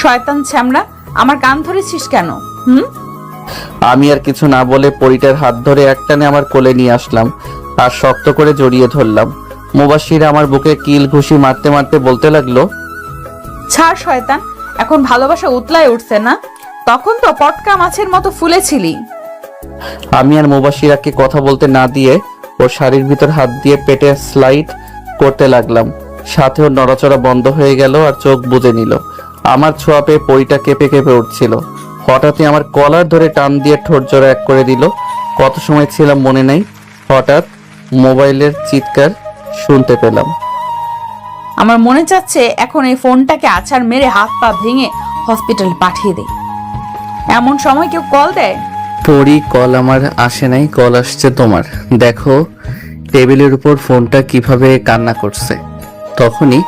শয়তান ছ্যামড়া, আমার কান ধরেছিস কেন? আমি আর কিছু না বলে পরিটার হাত ধরে একটানে আমার কোলে নিয়ে আসলাম আর শক্ত করে জড়িয়ে ধরলাম। মুবাশিরা আমার বুকে কিল ঘুষি মারতে মারতে বলতে লাগলো, ছাড় শয়তান, এখন ভালোবাসা উতলায় উঠছে না? তখন তো পটকা মাছের মতো ফুলেছিলি। আমি আর মুবাশিরাকে কথা বলতে না দিয়ে ওর শাড়ির ভিতর হাত দিয়ে পেটে স্লাইড করতে লাগলাম। সাথে ওর নড়াচড়া বন্ধ হয়ে গেল আর চোখ বুজে নিল। আমার ছোঁয়া পেয়ে পরিটা কেঁপে কেঁপে উঠছিল। হঠাৎই আমার কলার ধরে টান দিয়ে ঠোঁট জোড়া এক করে দিল। কত সময় ছিলাম মনে নাই, হঠাৎ মোবাইলের চিৎকার শুনতে পেলাম। আমার মনে চাচ্ছে এখন এই ফোনটাকে আছাড় মেরে হাত পা ভেঙে হসপিটাল পাঠিয়ে দেই। এমন সময় কেউ কল দেয়? পরি, কল আমার আসে নাই, কল আসছে তোমার। দেখো টেবিলের উপর ফোনটা কিভাবে কান্না করছে। তখনই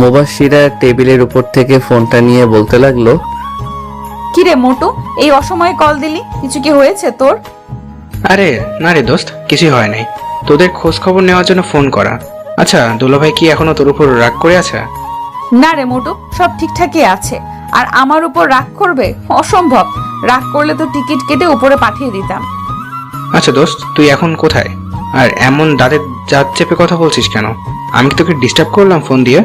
মুবাশিরা টেবিলের উপর থেকে ফোনটা নিয়ে বলতে লাগলো, কিরে মোটু, এই অসময়ে কল দিলি? কিছু কি হয়েছে তোর? আরে না রে দোস্ত, কিছুই হয় নাই। তোদের খোঁজ খবর নেওয়ার জন্য ফোন করা। আচ্ছা, দুলাভাই কি এখনো তোর উপর রাগ করে আছে? না রে মোটু, সব ঠিকঠাকই আছে। আর আমার উপর রাগ করবে? অসম্ভব। রাগ করলে তো টিকিট কেটে উপরে পাঠিয়ে দিতাম। আচ্ছা দোস্ত, তুই এখন কোথায়? আর এমন দাঁতের দাঁত চেপে কথা বলছিস কেন? আমি কি তোকে ডিস্টার্ব করলাম ফোন দিয়ে?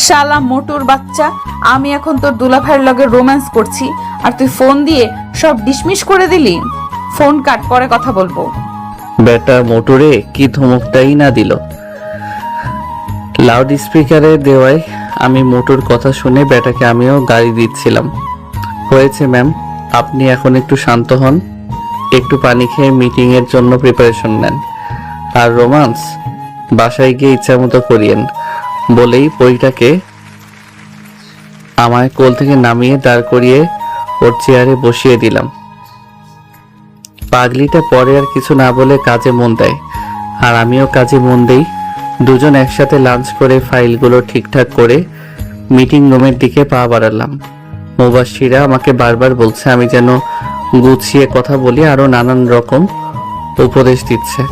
শালা মোটুর বাচ্চা, আমি এখন তোর দুলাভাইয়ের লগে রোম্যান্স করছি আর তুই ফোন দিয়ে সব ডিসমিস করে দিলি। ফোন কাট, পরে কথা বলবো। বেটা মোটরে কি ধমকটাই না দিল। লাউড স্পিকারে দেওয়ায় আমি মোটর কথা শুনে বেটাকে আমিও গাড়ি দিচ্ছিলাম। হয়েছে ম্যাম, আপনি এখন একটু শান্ত হন, একটু পানি খেয়ে মিটিং এর জন্য প্রিপারেশন নেন, আর রোমান্স বাসায় গিয়ে ইচ্ছা মতো করিয়েন। বলেই পরিটাকে আমায় কোল থেকে নামিয়ে দাঁড় করিয়ে ওর চেয়ারে বসিয়ে দিলাম। পাগলিটা পরে আর কিছু না বলে কাজে মন দেয় আর আমিও কাজে মন দেই। দুজন একসাথে লাঞ্চ করে ফাইলগুলো ঠিকঠাক করে মিটিং রুমের দিকে পা বাড়ালাম। মুবাশিরা আমাকে বারবার বলছে আমি যেন গুছিয়ে কথা বলি, আরো নানান রকম উপদেশ দিচ্ছে।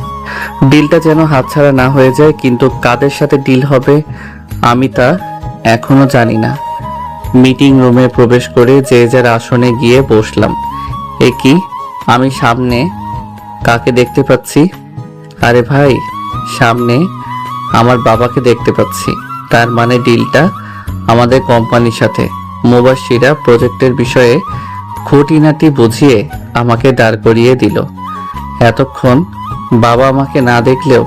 ডিলটা যেন হাতছাড়া না হয়ে যায়, কিন্তু কাদের সাথে ডিল হবে আমি তা এখনো জানি না। মিটিং রুমে প্রবেশ করে যে যার আসনে গিয়ে বসলাম। এ কি, আমি সামনে কাকে দেখতে পাচ্ছি? আরে ভাই, সামনে আমার বাবাকে দেখতে পাচ্ছি। তার মানে ডিলটা আমাদের কোম্পানির সাথে। মুবাশিরা প্রজেক্টের বিষয়ে খুঁটিনাটি বুঝিয়ে আমাকে দাঁড় করিয়ে দিল। এতক্ষণ বাবা আমাকে না দেখলেও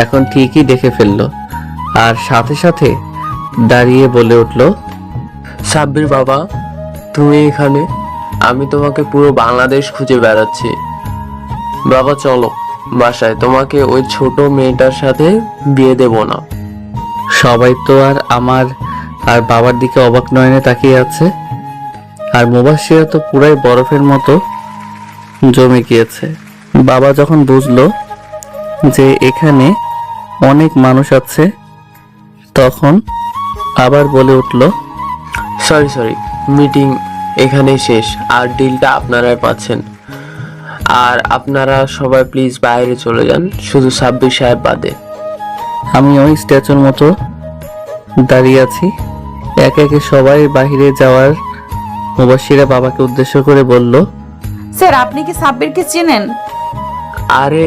এখন ঠিকই দেখে ফেললো আর সাথে সাথে দাঁড়িয়ে বলে উঠল, সাব্বির বাবা, তুমি এখানে? আমি তোমাকে পুরো বাংলাদেশ খুঁজে বেড়াচ্ছি। বাবা চলো বাসায়, তোমাকে ওই ছোট মেয়েটার সাথে বিয়ে দেব না। সবাই তো আর আমার আর বাবার দিকে অবাক নয়নে তাকিয়ে আছে। আর মুবাশিরা তো পুরাই বরফের মতো জমে গিয়েছে। বাবা যখন বুঝলো যে এখানে অনেক মানুষ আছে, তখন আবার বলে উঠল, সরি, মিটিং এখানেই শেষ, আর ডিলটা আপনারাই পাচ্ছেন। আর আপনারা সবাই প্লিজ বাইরে চলে যান, শুধু সাব্বির সাহেব বাদে। আমি ওই স্ট্যাচুর মতো দাঁড়িয়ে আছি। একে একে সবাই বাইরে যাওয়ার মুবাশিরা বাবাকে উদ্দেশ্য করে বলল, স্যার, আপনি কি সাব্বিরকে চেনেন? আরে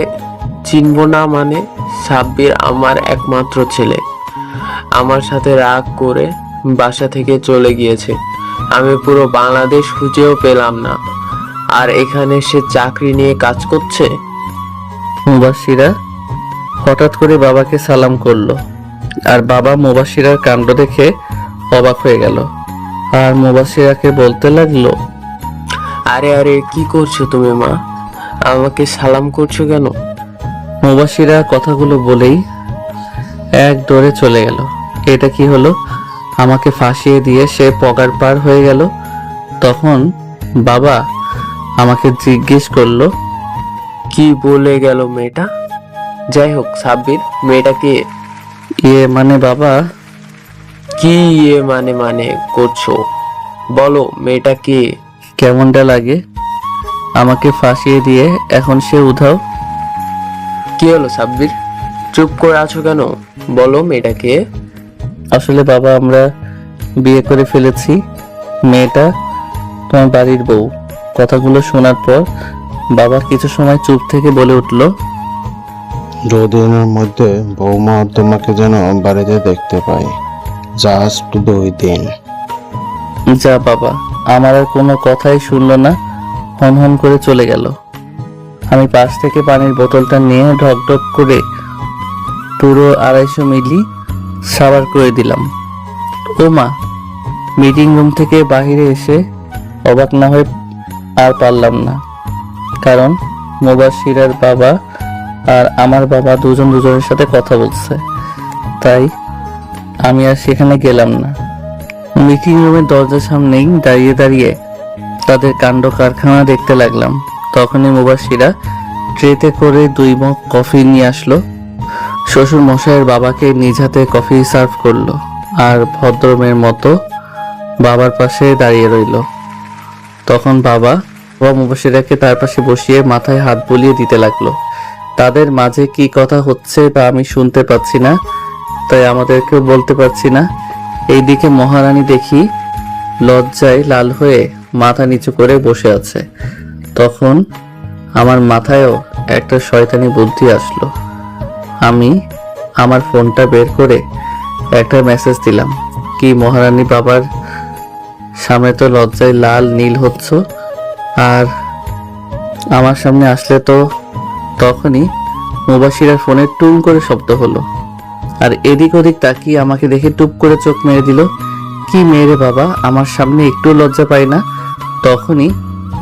চিনবো না মানে? সাব্বির আমার একমাত্র ছেলে। আমার সাথে রাগ করে বাসা থেকে চলে গিয়েছে। আমি পুরো বাংলাদেশ খুঁজেও পেলাম না, আর এখানে সে চাকরি নিয়ে কাজ করছে। মুবাশিরা হঠাৎ করে বাবাকে সালাম করলো আর বাবা মুবাশিরার কাণ্ড দেখে অবাক হয়ে গেল আর মুবাশিরাকে বলতে লাগলো, আরে আরে কি করছো তুমি মা? আমাকে সালাম করছো কেন? মুবাশিরা কথাগুলো বলেই এক দৌড়ে চলে গেল। এটা কি হলো? আমাকে ফাঁসিয়ে দিয়ে সে পগার পার হয়ে গেল। তখন বাবা আমাকে জিজ্ঞেস করলো, কি বলে গেল মেয়েটা? যাই হোক সাব্বির, মেয়েটাকে মানে বাবা, কি মানে করছো? বলো মেয়েটাকে। কেমনটা লাগে আমাকে ফাঁসিয়ে দিয়ে এখন সে উধাও? কি হলো সাব্বির, চুপ করে আছো কেন? বলো মেয়েটাকে। আসলে বাবা, আমরা বিয়ে করে ফেলেছি। মেয়েটা তোমার বাড়ির বউ। কথাগুলো শোনার পর বাবা কিছু সময় চুপ থেকে বলে উঠলো, 2 দিনের মধ্যে বৌমা তোমাকে যেন বাড়িতে দেখতে পাই। জাস্ট 2 দিন। যা বাবা। আমার আর কোনো কথাই শুনলো না, হন হন করে চলে গেল। আমি পাশ থেকে পানির বোতলটা নিয়ে ঢক ঢক করে পুরো 250 মিলি সাবার করে দিলাম। ও মা! মিটিং রুম থেকে বাহিরে এসে অবাক না হয়ে আর পারলাম না, কারণ মুবাশিরার বাবা আর আমার বাবা দুজনের সাথে কথা বলছে। তাই আমি আর সেখানে গেলাম না। মিটিং রুমের দরজার সামনেই দাঁড়িয়ে দাঁড়িয়ে তাদের কাণ্ড কারখানা দেখতে লাগলাম। তখনই মুবাশিরা ট্রেতে করে 2 মগ কফি নিয়ে আসলো। শ্বশুর মশাইয়ের বাবাকে নিজ হাতে কফি সার্ভ করলো আর ভদ্রমের মতো বাবার পাশে দাঁড়িয়ে রইল। তখন বাবা মুবাশিরাকে তার পাশে বসিয়ে মাথায় হাত বুলিয়ে দিতে লাগলো। তাদের মাঝে কি কথা হচ্ছে তা আমি শুনতে পাচ্ছি না, তাই আমাদেরকেও বলতে পারছি না। এইদিকে মহারানী দেখি লজ্জায় লাল হয়ে মাথা নিচু করে বসে আছে। তখন আমার মাথায়ও একটা শয়তানি বুদ্ধি আসলো। আমি আমার ফোনটা বের করে একটা মেসেজ দিলাম, কি মহারানী বাবার সামনে তো লজ্জায় লাল নীল হচ্ছ, আর আমার সামনে আসলে তো। তখনই মুবাশিরার ফোনে টুং করে শব্দ হলো, আর এদিক ওদিক তাকিয়ে আমাকে দেখে টুপ করে চোখ মেরে দিল। কি মেরে বাবা, আমার সামনে একটু লজ্জা পাই না। তখনই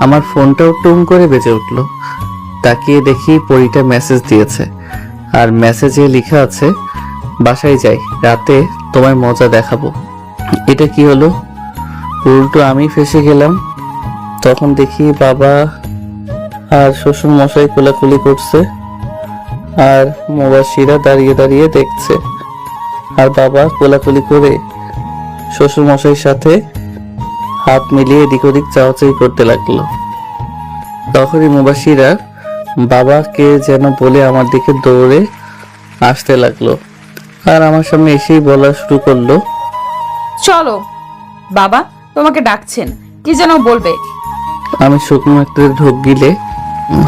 আমার ফোনটাও টুং করে বেজে উঠলো। তাকিয়ে দেখি পরীটা মেসেজ দিয়েছে, আর মেসেজে লেখা আছে, বাসায় যাই, রাতে তোমায় মজা দেখাবো। এটা কি হলো? উল্টো আমি ফেসে গেলাম। তখন দেখি বাবা আর শ্বশুর মশাই কোলাকুলি করছে, আর মুবাশিরা দাঁড়িয়ে দাঁড়িয়ে দেখছে, আর বাবা কোলাকুলি করে শ্বশুর মশাইয়ের সাথে হাত মিলিয়ে এদিক ওদিক চাওয়াচাই করতে লাগলো। তখনই মুবাশিরা বাবাকে যেন বলে আমার দিকে দৌড়ে আসতে লাগলো, আর আমার সামনে এসেই বলা শুরু করলো, চলো বাবা, তোমাকে ডাকছেন, কি যেন বলবে। আমি শুকনো একটা ঢোক গিলে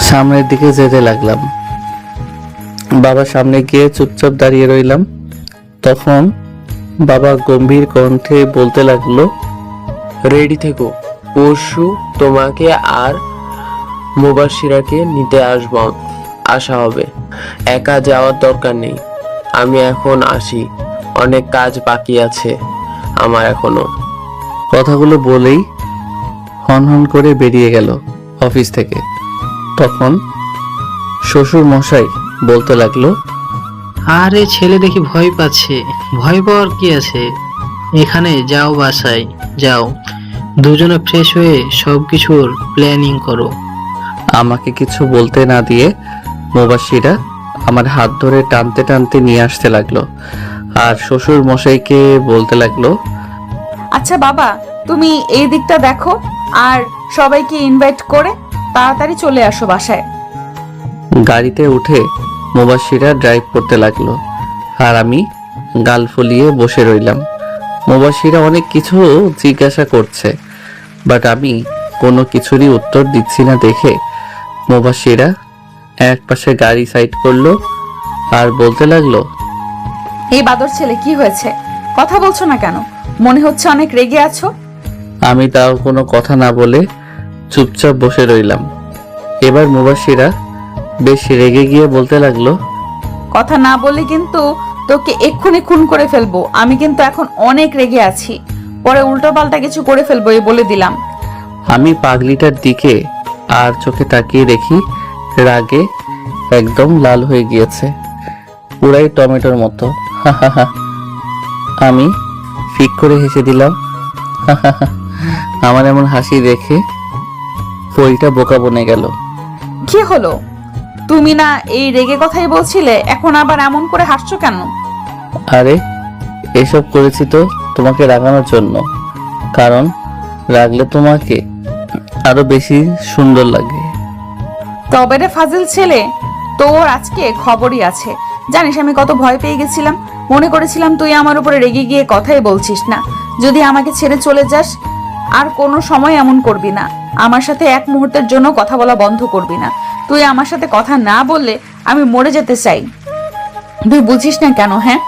সামনের দিকে যেতে লাগলাম। বাবা সামনে গিয়ে চুপচাপ দাঁড়িয়ে রইলাম। তখন বাবা গম্ভীর কণ্ঠে বলতে লাগলো, রেডি থেকো, পরশু তোমাকে আর মুবাশিরাকে নিতে আসা হবে। একা যাওয়ার দরকার নেই, আমি এখন আসি, অনেক কাজ বাকি আছে আমার এখনো। কথাগুলো বলেই হন হন করে বেরিয়ে গেল অফিস থেকে। তখন শ্বশুর মশাই বলতে লাগলো, আরে ছেলে দেখি ভয় পাচ্ছে, ভয় পাওয়ার কি আছে, এখানে যাও, বাসায় যাও, দুজনে ফ্রেশ হয়ে সবকিছুর প্ল্যানিং করো। আমাকে কিছু বলতে না দিয়ে মুবাশিরা আমার হাত ধরে টানতে টানতে নিয়ে আসতে লাগলো, আর শ্বশুর মশাইকে বলতে লাগলো, আচ্ছা বাবা, তুমি এই দিকটা দেখো, আর সবাইকে ইনভাইট করে তাড়াতাড়ি চলে আসো বাসায়। গাড়িতে উঠে মুবাশিরা ড্রাইভ করতে লাগলো, আর আমি গাল ফুলিয়ে বসে রইলাম। মুবাশিরা অনেক কিছু জিজ্ঞাসা করছে, বাট আমি কোনো কিছুরই উত্তর দিচ্ছি না দেখে মুবাশিরা এক পাশে গাড়ি সাইড করলো আর বলতে লাগলো, এই বাদর ছেলে, কি হয়েছে? কথা বলছো না কেন? মনে হচ্ছে অনেক রেগে আছো। আমি তাও কোনো কথা না বলে চুপচাপ বসে রইলাম। এবার মুবাশিরা বেশ রেগে গিয়ে বলতে লাগলো, কথা না বলে কিন্তু তোকে এক্ষুনি খুন করে ফেলবো। আমি কিন্তু এখন অনেক রেগে আছি। পরে উল্টোপাল্টা কিছু করে ফেলবো এই বলে দিলাম। আমি পাগলিটার দিকে আর চোখে তাকিয়ে দেখি রাগে একদম লাল হয়ে গিয়েছে, পুরাই টমেটোর মতো। আমি ফিক করে হেসে দিলাম। আমার এমন হাসি দেখে পরিটা বোকা বনে গেল। কি হলো? তুমি না এই রেগে কথাই বলছিলে, এখন আবার এমন করে হাসছো কেন? আরে এসব করেছি তো তোমাকে রাগানোর জন্য, কারণ রাগলে তোমাকে আরো বেশি সুন্দর লাগে। তবে রে ফাজিল ছেলে, তোর আজকে খবরই আছে। জানিস আমি কত ভয় পেয়ে গেছিলাম, মনে করেছিলাম তুই আমার উপরে রেগে গিয়ে কথাই বলছিস না। যদি আমাকে ছেড়ে চলে যাস আর কোনো সময় এমন করবি না, আমার সাথে এক মুহূর্তের জন্য কথা বলা বন্ধ করবি না। তুই আমার সাথে কথা না বললে আমি মরে যেতে চাই। তুই বুঝিস না কেন? হ্যাঁ,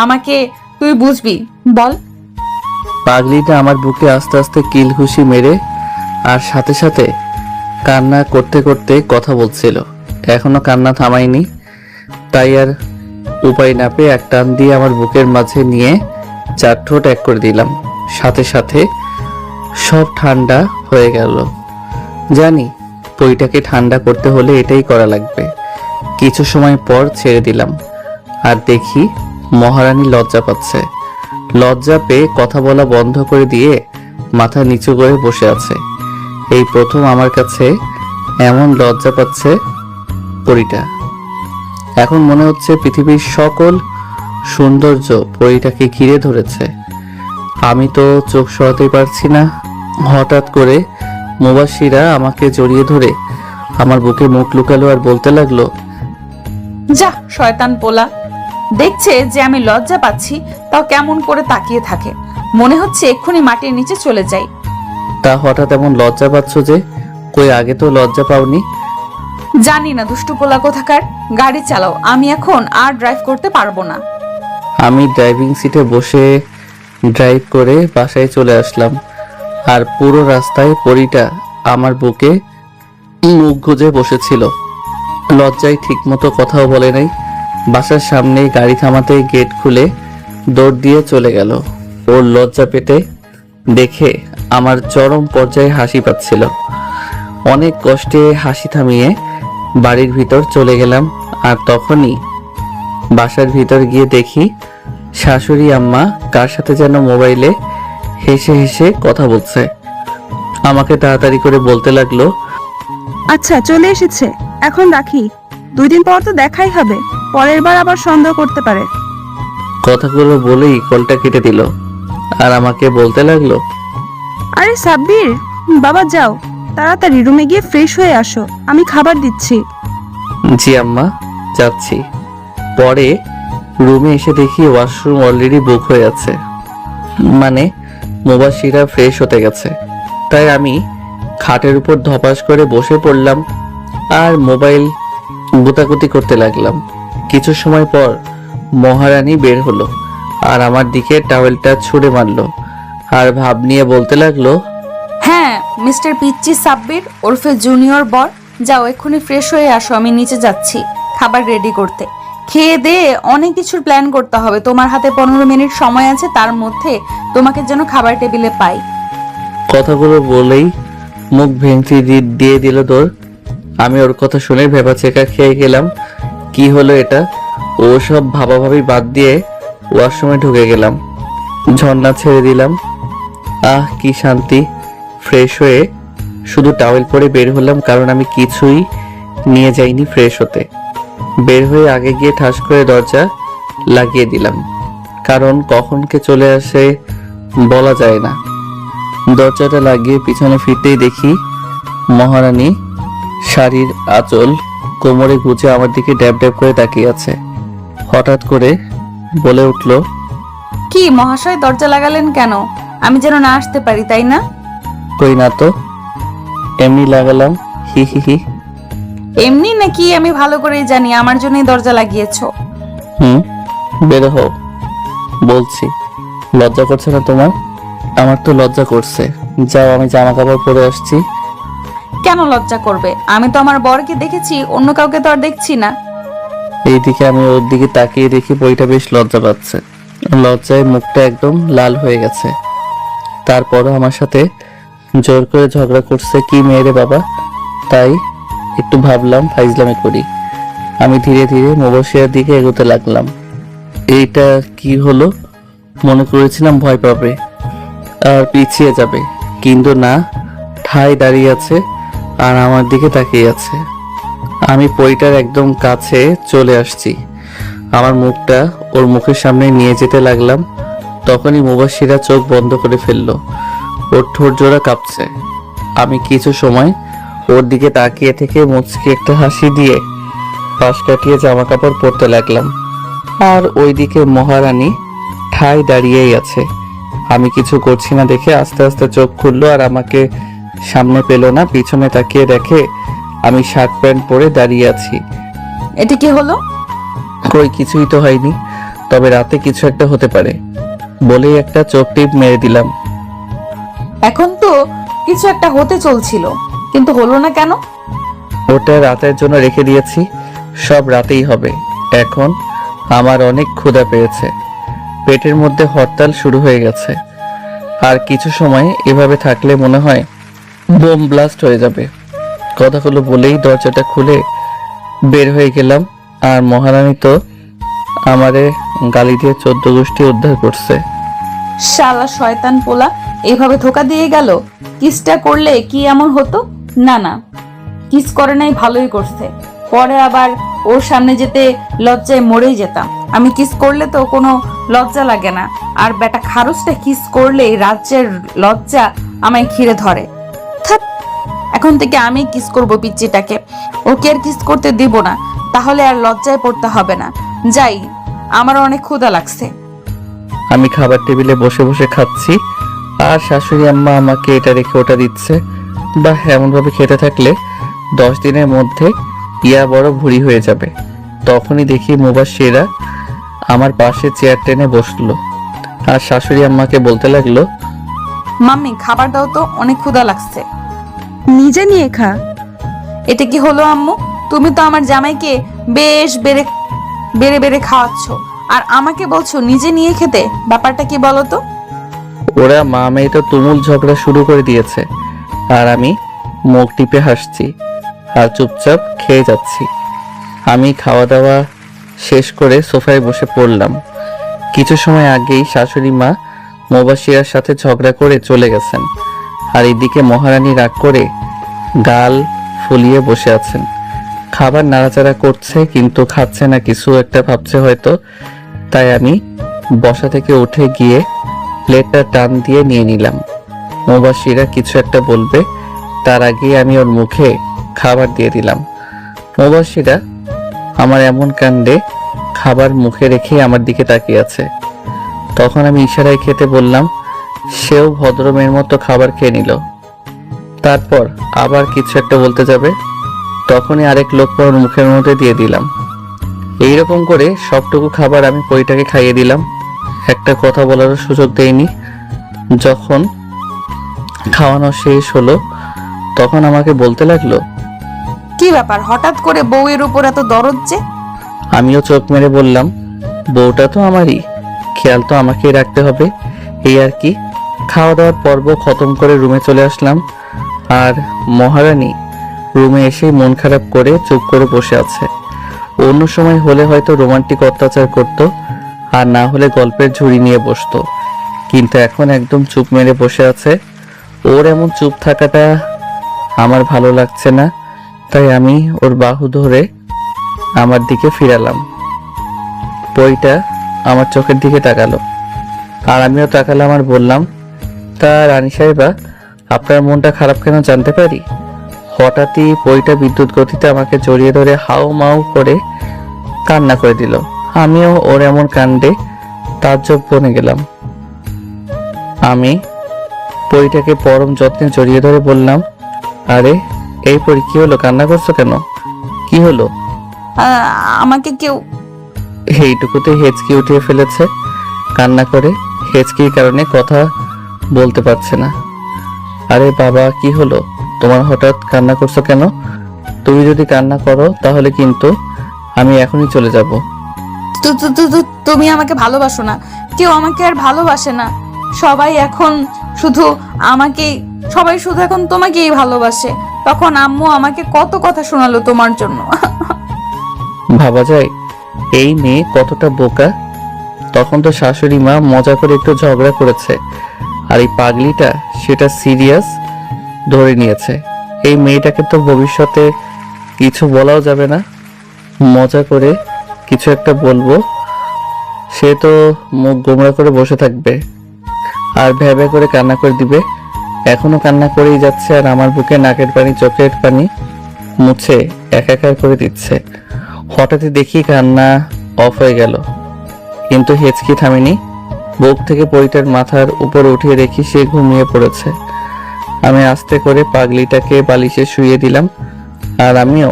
আমাকে তুই বুঝবি, বল। পাগলিটা আমার বুকে আস্তে আস্তে কিল ঘুষি মেরে আর সাথে সাথে কান্না করতে করতে কথা বলছিল। এখনো কান্না থামায়নি, তাই আর উপায় না পেয়ে এক টান দিয়ে আমার বুকের মাঝে নিয়ে চার ঠোঁট এক করে দিলাম। সাথে সাথে সব ঠান্ডা হয়ে গেল। জানি পইটাকে ঠান্ডা করতে হলে এটাই করা লাগবে। কিছু সময় পর ছেড়ে দিলাম আর দেখি মহারানী লজ্জা পাচ্ছে। লজ্জা পেয়ে কথা বলা বন্ধ করে দিয়ে মাথা নিচু করে বসে আছে। এই প্রথম আমার কাছে এমন লজ্জা পাচ্ছে পরিটা। এখন মনে হচ্ছে পৃথিবীর সকল সৌন্দর্য পরিটাকে ঘিরে ধরেছে। আমি তো চোখ সরাতে পারছি না। হঠাৎ করে মুবাশিরা আমাকে জড়িয়ে ধরে আমার বুকে মুখ লুকালো আর বলতে লাগলো, যা শয়তান পোলা, দেখছে যে আমি লজ্জা পাচ্ছি তাও কেমন করে তাকিয়ে থাকে, মনে হচ্ছে এক্ষুনি মাটির নিচে চলে যাই। তা হঠাৎ এমন লজ্জা পাচ্ছ যে? কই আগে তো লজ্জা পাওনি। জানি না দুষ্টু পোলা কোথাকার, গাড়ি চালাও, আমি এখন আর ড্রাইভ করতে পারবো না। আমি ড্রাইভিং সিটে বসে ড্রাইভ করে বাসায় চলে আসলাম। আর পুরো রাস্তায় পরিটা আমার বুকে মুখ গুজে বসেছিল। লজ্জায় ঠিকমতো কথাও বলে নাই। বাসার সামনে গাড়ি থামাতে গেট খুলে দৌড় দিয়ে চলে গেল। ওর লজ্জা পেতে দেখে আমার চরম পর্যায়ে হাসি পাচ্ছিল। অনেক কষ্টে হাসি থামিয়ে বাড়ির ভিতর চলে গেলাম। আর তখনই বাসার ভিতর গিয়ে দেখি শাশুড়ি আম্মা কার সাথে যেন মোবাইলে হেসে হেসে কথা বলছে। আমাকে তাড়াতাড়ি করে বলতে লাগলো, আচ্ছা চলে এসেছে, এখন রাখি, 2 দিন পর তো দেখাই হবে, পরের বার আবার সন্দেহ করতে পারে। কথাগুলো বলেই কলটা কেটে দিল আর আমাকে বলতে লাগলো, আরে সাব্বির, বাবা যাও, তাড়াতাড়ি রুমে গিয়ে ফ্রেশ হয়ে আসো, আমি খাবার দিচ্ছি। জি আম্মা, যাচ্ছি। পরে রুমে এসে দেখি ওয়াশরুম অলরেডি বুক হয়ে আছে, মানে মুবাশিরা ফ্রেশ হতে গেছে। তাই আমি খাটের উপর ধপাস করে বসে পড়লাম আর মোবাইল গুতাগুতি করতে লাগলাম। কিছু সময় পর মহারানী বের হলো আর আমার দিকে টাওয়েলটা ছুঁড়ে মারলো আর ভাব নিয়ে বলতে লাগলো, হ্যাঁ মিস্টার পিচ্চি সাব্বির ওরফে জুনিয়র বর, যাও এক্ষুনি ফ্রেশ হয়ে আসো, আমি নিচে যাচ্ছি খাবার রেডি করতে। খেয়ে দিয়ে অনেক কিছুর প্ল্যান করতে হবে, তোমার হাতে 15 মিনিট সময় আছে, তার মধ্যে তোমাকে যেন খাবার টেবিলে পাই। কথাগুলো বলেই মুখ ভেঙচি দিয়ে দিল দৌড়। আমি ওর কথা শুনে ভেবাচেকা খেয়ে গেলাম। কি হলো এটা? ও সব ভাবাভাবি বাদ দিয়ে ওয়াশরুমে ঢুকে গেলাম, ঝর্ণা ছেড়ে দিলাম। আহ কি শান্তি! ফ্রেশ হয়ে শুধু টাওয়েল পরে বের হলাম, কারণ আমি কিছুই নিয়ে যাইনি ফ্রেশ হতে। বের হয়ে আগে গিয়ে ঠাস করে দরজা লাগিয়ে দিলাম, কারণ কখন কে চলে আসে বলা যায় না। দরজাটা লাগিয়ে পিছনে ফিরতেই দেখি মহারানী শাড়ির আঁচল কোমরে গুজে আমার দিকে ড্যাব ড্যাব করে তাকিয়ে আছে। হঠাৎ করে বলে উঠল, কি মহাশয়, দরজা লাগালেন কেন? আমি যেন না আসতে পারি, তাই না? কই না তো, এমনি লাগালাম, হি হি হি। এমনি নাকি? আমি ভালো করেই জানি আমার জন্যই দরজা লাগিয়েছো। বের হও বলছি। লজ্জা করছে না তোমার? আমার তো লজ্জা করছে। যাও, আমি জামা কাপড় পরে আসছি। কেন লজ্জা করবে? আমি তো আমার বরকে দেখেছি, অন্য কাউকে তো আর দেখছি না। এইদিকে আমি ওর দিকে তাকিয়ে দেখি বইটা বেশ লজ্জা পাচ্ছে। লজ্জায় মুখটা একদম লাল হয়ে গেছে। তারপরও আমার সাথে জোর করে ঝগড়া করছে কি মেয়েরে বাবা, তাই একটু ভাবলাম ফাইজলামি করি। আমি ধীরে ধীরে মুবাশিরার দিকে এগোতে লাগলাম। এইটা কি হলো, মনে করেছিলাম ভয় পাবে আর পিছিয়ে যাবে, কিন্তু না, ঠাই দাঁড়িয়ে আছে আর আমার দিকে তাকিয়ে আছে। আমি পরিটার একদম কাছে চলে আসছি, আমার মুখটা ওর মুখের সামনে নিয়ে যেতে লাগলাম। তখনই মুবাশিরা চোখ বন্ধ করে ফেললো, ওর ঠোঁট জোড়া কাঁপছে। আমি কিছু সময় ওর দিকে তাকিয়ে থেকে মুচকি একটা হাসি দিয়ে পাশ কাটিয়ে জামা কাপড় পরতে লাগলাম। আর ওইদিকে মহারানী ঠাই দাঁড়িয়েই আছে। আমি কিছু করছি না দেখে আস্তে আস্তে চোখ খুললো আর আমাকে সামনে পেল না, পিছনে তাকিয়ে দেখে আমি শার্ট প্যান্ট পরে দাঁড়িয়ে আছি। এটা কি হলো? কই কিছুই তো হয়নি, তবে রাতে কিছু একটা হতে পারে বলেই একটা চোখ টিপ মেরে দিলাম। এখন তো কিছু একটা হতে চলছিল, কিন্তু হলো না কেন? ওটা রাতের জন্য রেখে দিয়েছি, সব রাতেই হবে। এখন আমার অনেক ক্ষুধা পেয়েছে, পেটের মধ্যে হরতাল শুরু হয়ে গেছে। আর কিছু সময় এভাবে থাকলে মনে হয় বোম ব্লাস্ট হয়ে যাবে। কথাগুলো বলেই দরজাটা খুলে বের হয়ে গেলাম। আর মহারানী তো আমারে গালি দিয়ে 14 গোষ্ঠী উদ্ধার করছে। শালা শয়তান পোলা, এইভাবে ধোকা দিয়ে গেল। কিসটা করলে কি এমন হতো? না না, কিস করে নাই, ভালোই করছে। পরে আবার ওর সামনে যেতে লজ্জায় মরেই যেতাম। আমি কিস করলে তো কোনো লজ্জা লাগে না, আর বেটা খারুসটা কিস করলে রাজ্যের লজ্জা আমায় ঘিরে ধরে। থাক, এখন থেকে আমি কিস করব পিচ্চিটাকে, ওকে আর কিস করতে দিব না, তাহলে আর লজ্জায় পড়তে হবে না। যাই, আমার অনেক ক্ষুধা লাগছে। আমি খাবার টেবিলে বসে বসে খাচ্ছি আর শাশুড়ি আম্মা আমাকে এটা রেখে ওটা দিচ্ছে। বা এমন ভাবে খেতে থাকলে 10 দিনের মধ্যে ইয়া বড় ভুঁড়ি হয়ে যাবে। তখনই দেখি মুবাশিরা আমার পাশে চেয়ার টেনে বসলো আর শাশুড়ি আম্মাকে বলতে লাগলো, মাম্মি খাবার দাও তো, অনেক ক্ষুধা লাগছে। নিজে নিয়ে খা। এটা কি হলো আম্মু? তুমি তো আমার জামাইকে বেশ বেড়ে বেড়ে বেড়ে খাওয়াচ্ছ, আর আমাকে বলছো নিজে নিয়ে খেতে। ব্যাপারটা কি বলো তো? ওরা মা মেয়ে তো তুমুল ঝগড়া শুরু করে দিয়েছে আর আমি মুখ টিপে হাসছি আর চুপচাপ খেয়ে যাচ্ছি। আমি খাওয়া দাওয়া শেষ করে সোফায় বসে পড়লাম। কিছু সময় আগেই শাশুড়ি মা মুবাশিরার সাথে ঝগড়া করে চলে গেছেন, আর এদিকে মহারানী রাগ করে গাল ফুলিয়ে বসে আছেন। খাবার নাড়াচাড়া করছে কিন্তু খাচ্ছে না, কিছু একটা ভাবছে হয়তো। তাই আমি বসা থেকে উঠে গিয়ে প্লেটটা টান দিয়ে নিয়ে নিলাম। মুবাশিরা কিছু একটা বলবে তার আগে আমি ওর মুখে খাবার দিয়ে দিলাম। মুবাশিরা আমার এমন কাণ্ডে খাবার মুখে রেখে আমার দিকে তাকিয়ে আছে। তখন আমি ইশারায় খেতে বললাম, সেও ভদ্র মেয়ের মতো খাবার খেয়ে নিল। তারপর আবার কিছু একটা বলতে যাবে, তখনই আরেক লোক ওর মুখের মধ্যে দিয়ে দিলাম। এইরকম করে সবটুকু খাবার আমি পরিটাকে খাইয়ে দিলাম, একটা কথা বলারও সুযোগ দেয়নি। যখন খাওয়ানো শেষ হলো তখন আমাকে বলতে লাগলো, কি ব্যাপার, হঠাৎ করে বউয়ের উপর এত দরদ যে? আমিও চোখ মেরে বললাম, বউটা তো আমারই, খেয়াল তো আমাকেই রাখতে হবে, এই আর কি। খাওয়া দাওয়ার পর্ব খতম করে রুমে চলে আসলাম। আর মহারানী রুমে এসে মন খারাপ করে চুপ করে বসে আছে। অন্য সময় হলে হয়তো রোমান্টিক অত্যাচার করত, আর না হলে গল্পের ঝুড়ি নিয়ে বসতো, কিন্তু এখন একদম চুপ মেরে বসে আছে। ওর এমন চুপ থাকাটা আমার ভালো লাগছে না, তাই আমি ওর বাহু ধরে আমার দিকে ফিরালাম। পরিটা আমার চোখের দিকে তাকালো আর আমিও তাকালাম আর বললাম, তা রানী সাহেবা, আপনার মনটা খারাপ কেন জানতে পারি? হঠাৎই পরিটা বিদ্যুৎ গতিতে আমাকে জড়িয়ে ধরে হাউ মাউ করে কান্না করে দিল। আমিও ওর এমন কাণ্ডে তাজ্জব বনে গেলাম। আমি পরিটাকে পরম যত্নে জড়িয়ে ধরে বললাম, আরে এই পরি, কি হলো, কান্না করছো কেন? কি হলো? আমাকে কেউ এইটুকুতে হেঁচকি উঠিয়ে ফেলেছে কান্না করে, হেঁচকির কারণে কথা বলতে পারছে না। আরে বাবা, কি হলো তোমার, হঠাৎ কান্না করছো কেন? তুমি যদি কান্না করো তাহলে কিন্তু আমি এখনই চলে যাব। তুমি আমাকে ভালোবাসো না, কেউ আমাকে আর ভালোবাসে না। সবাই এখন শুধু এখন তোমাকেই ভালোবাসে। তখন আম্মু আমাকে কত কথা শোনালো তোমার জন্য। ভাবা যায় এই মেয়ে কতটা বোকা। তখন তো শাশুড়ি মা মজা করে একটু ঝগড়া করেছে, আর এই পাগলিটা সেটা সিরিয়াস ধরে নিয়েছে। এই মেয়েটাকে তো ভবিষ্যতে কিছু বলাও যাবে না। মজা করে কিছু একটা বলবো, সে তো মুখ গোমড়া করে বসে থাকবে আর ভ্যা ভ্যা করে কান্না করে দিবে। এখনো কান্না করেই যাচ্ছে, আর আমার বুকে নাকের পানি চোখের পানি মুছে একাকার করে দিচ্ছে। হঠাৎই দেখি কান্না অফ হয়ে গেল, কিন্তু হেঁচকি থামেনি। বুক থেকে পরিটার মাথার উপর উঠিয়ে দেখি সে ঘুমিয়ে পড়েছে। আমি আস্তে করে পাগলিটাকে বালিশে শুইয়ে দিলাম, আর আমিও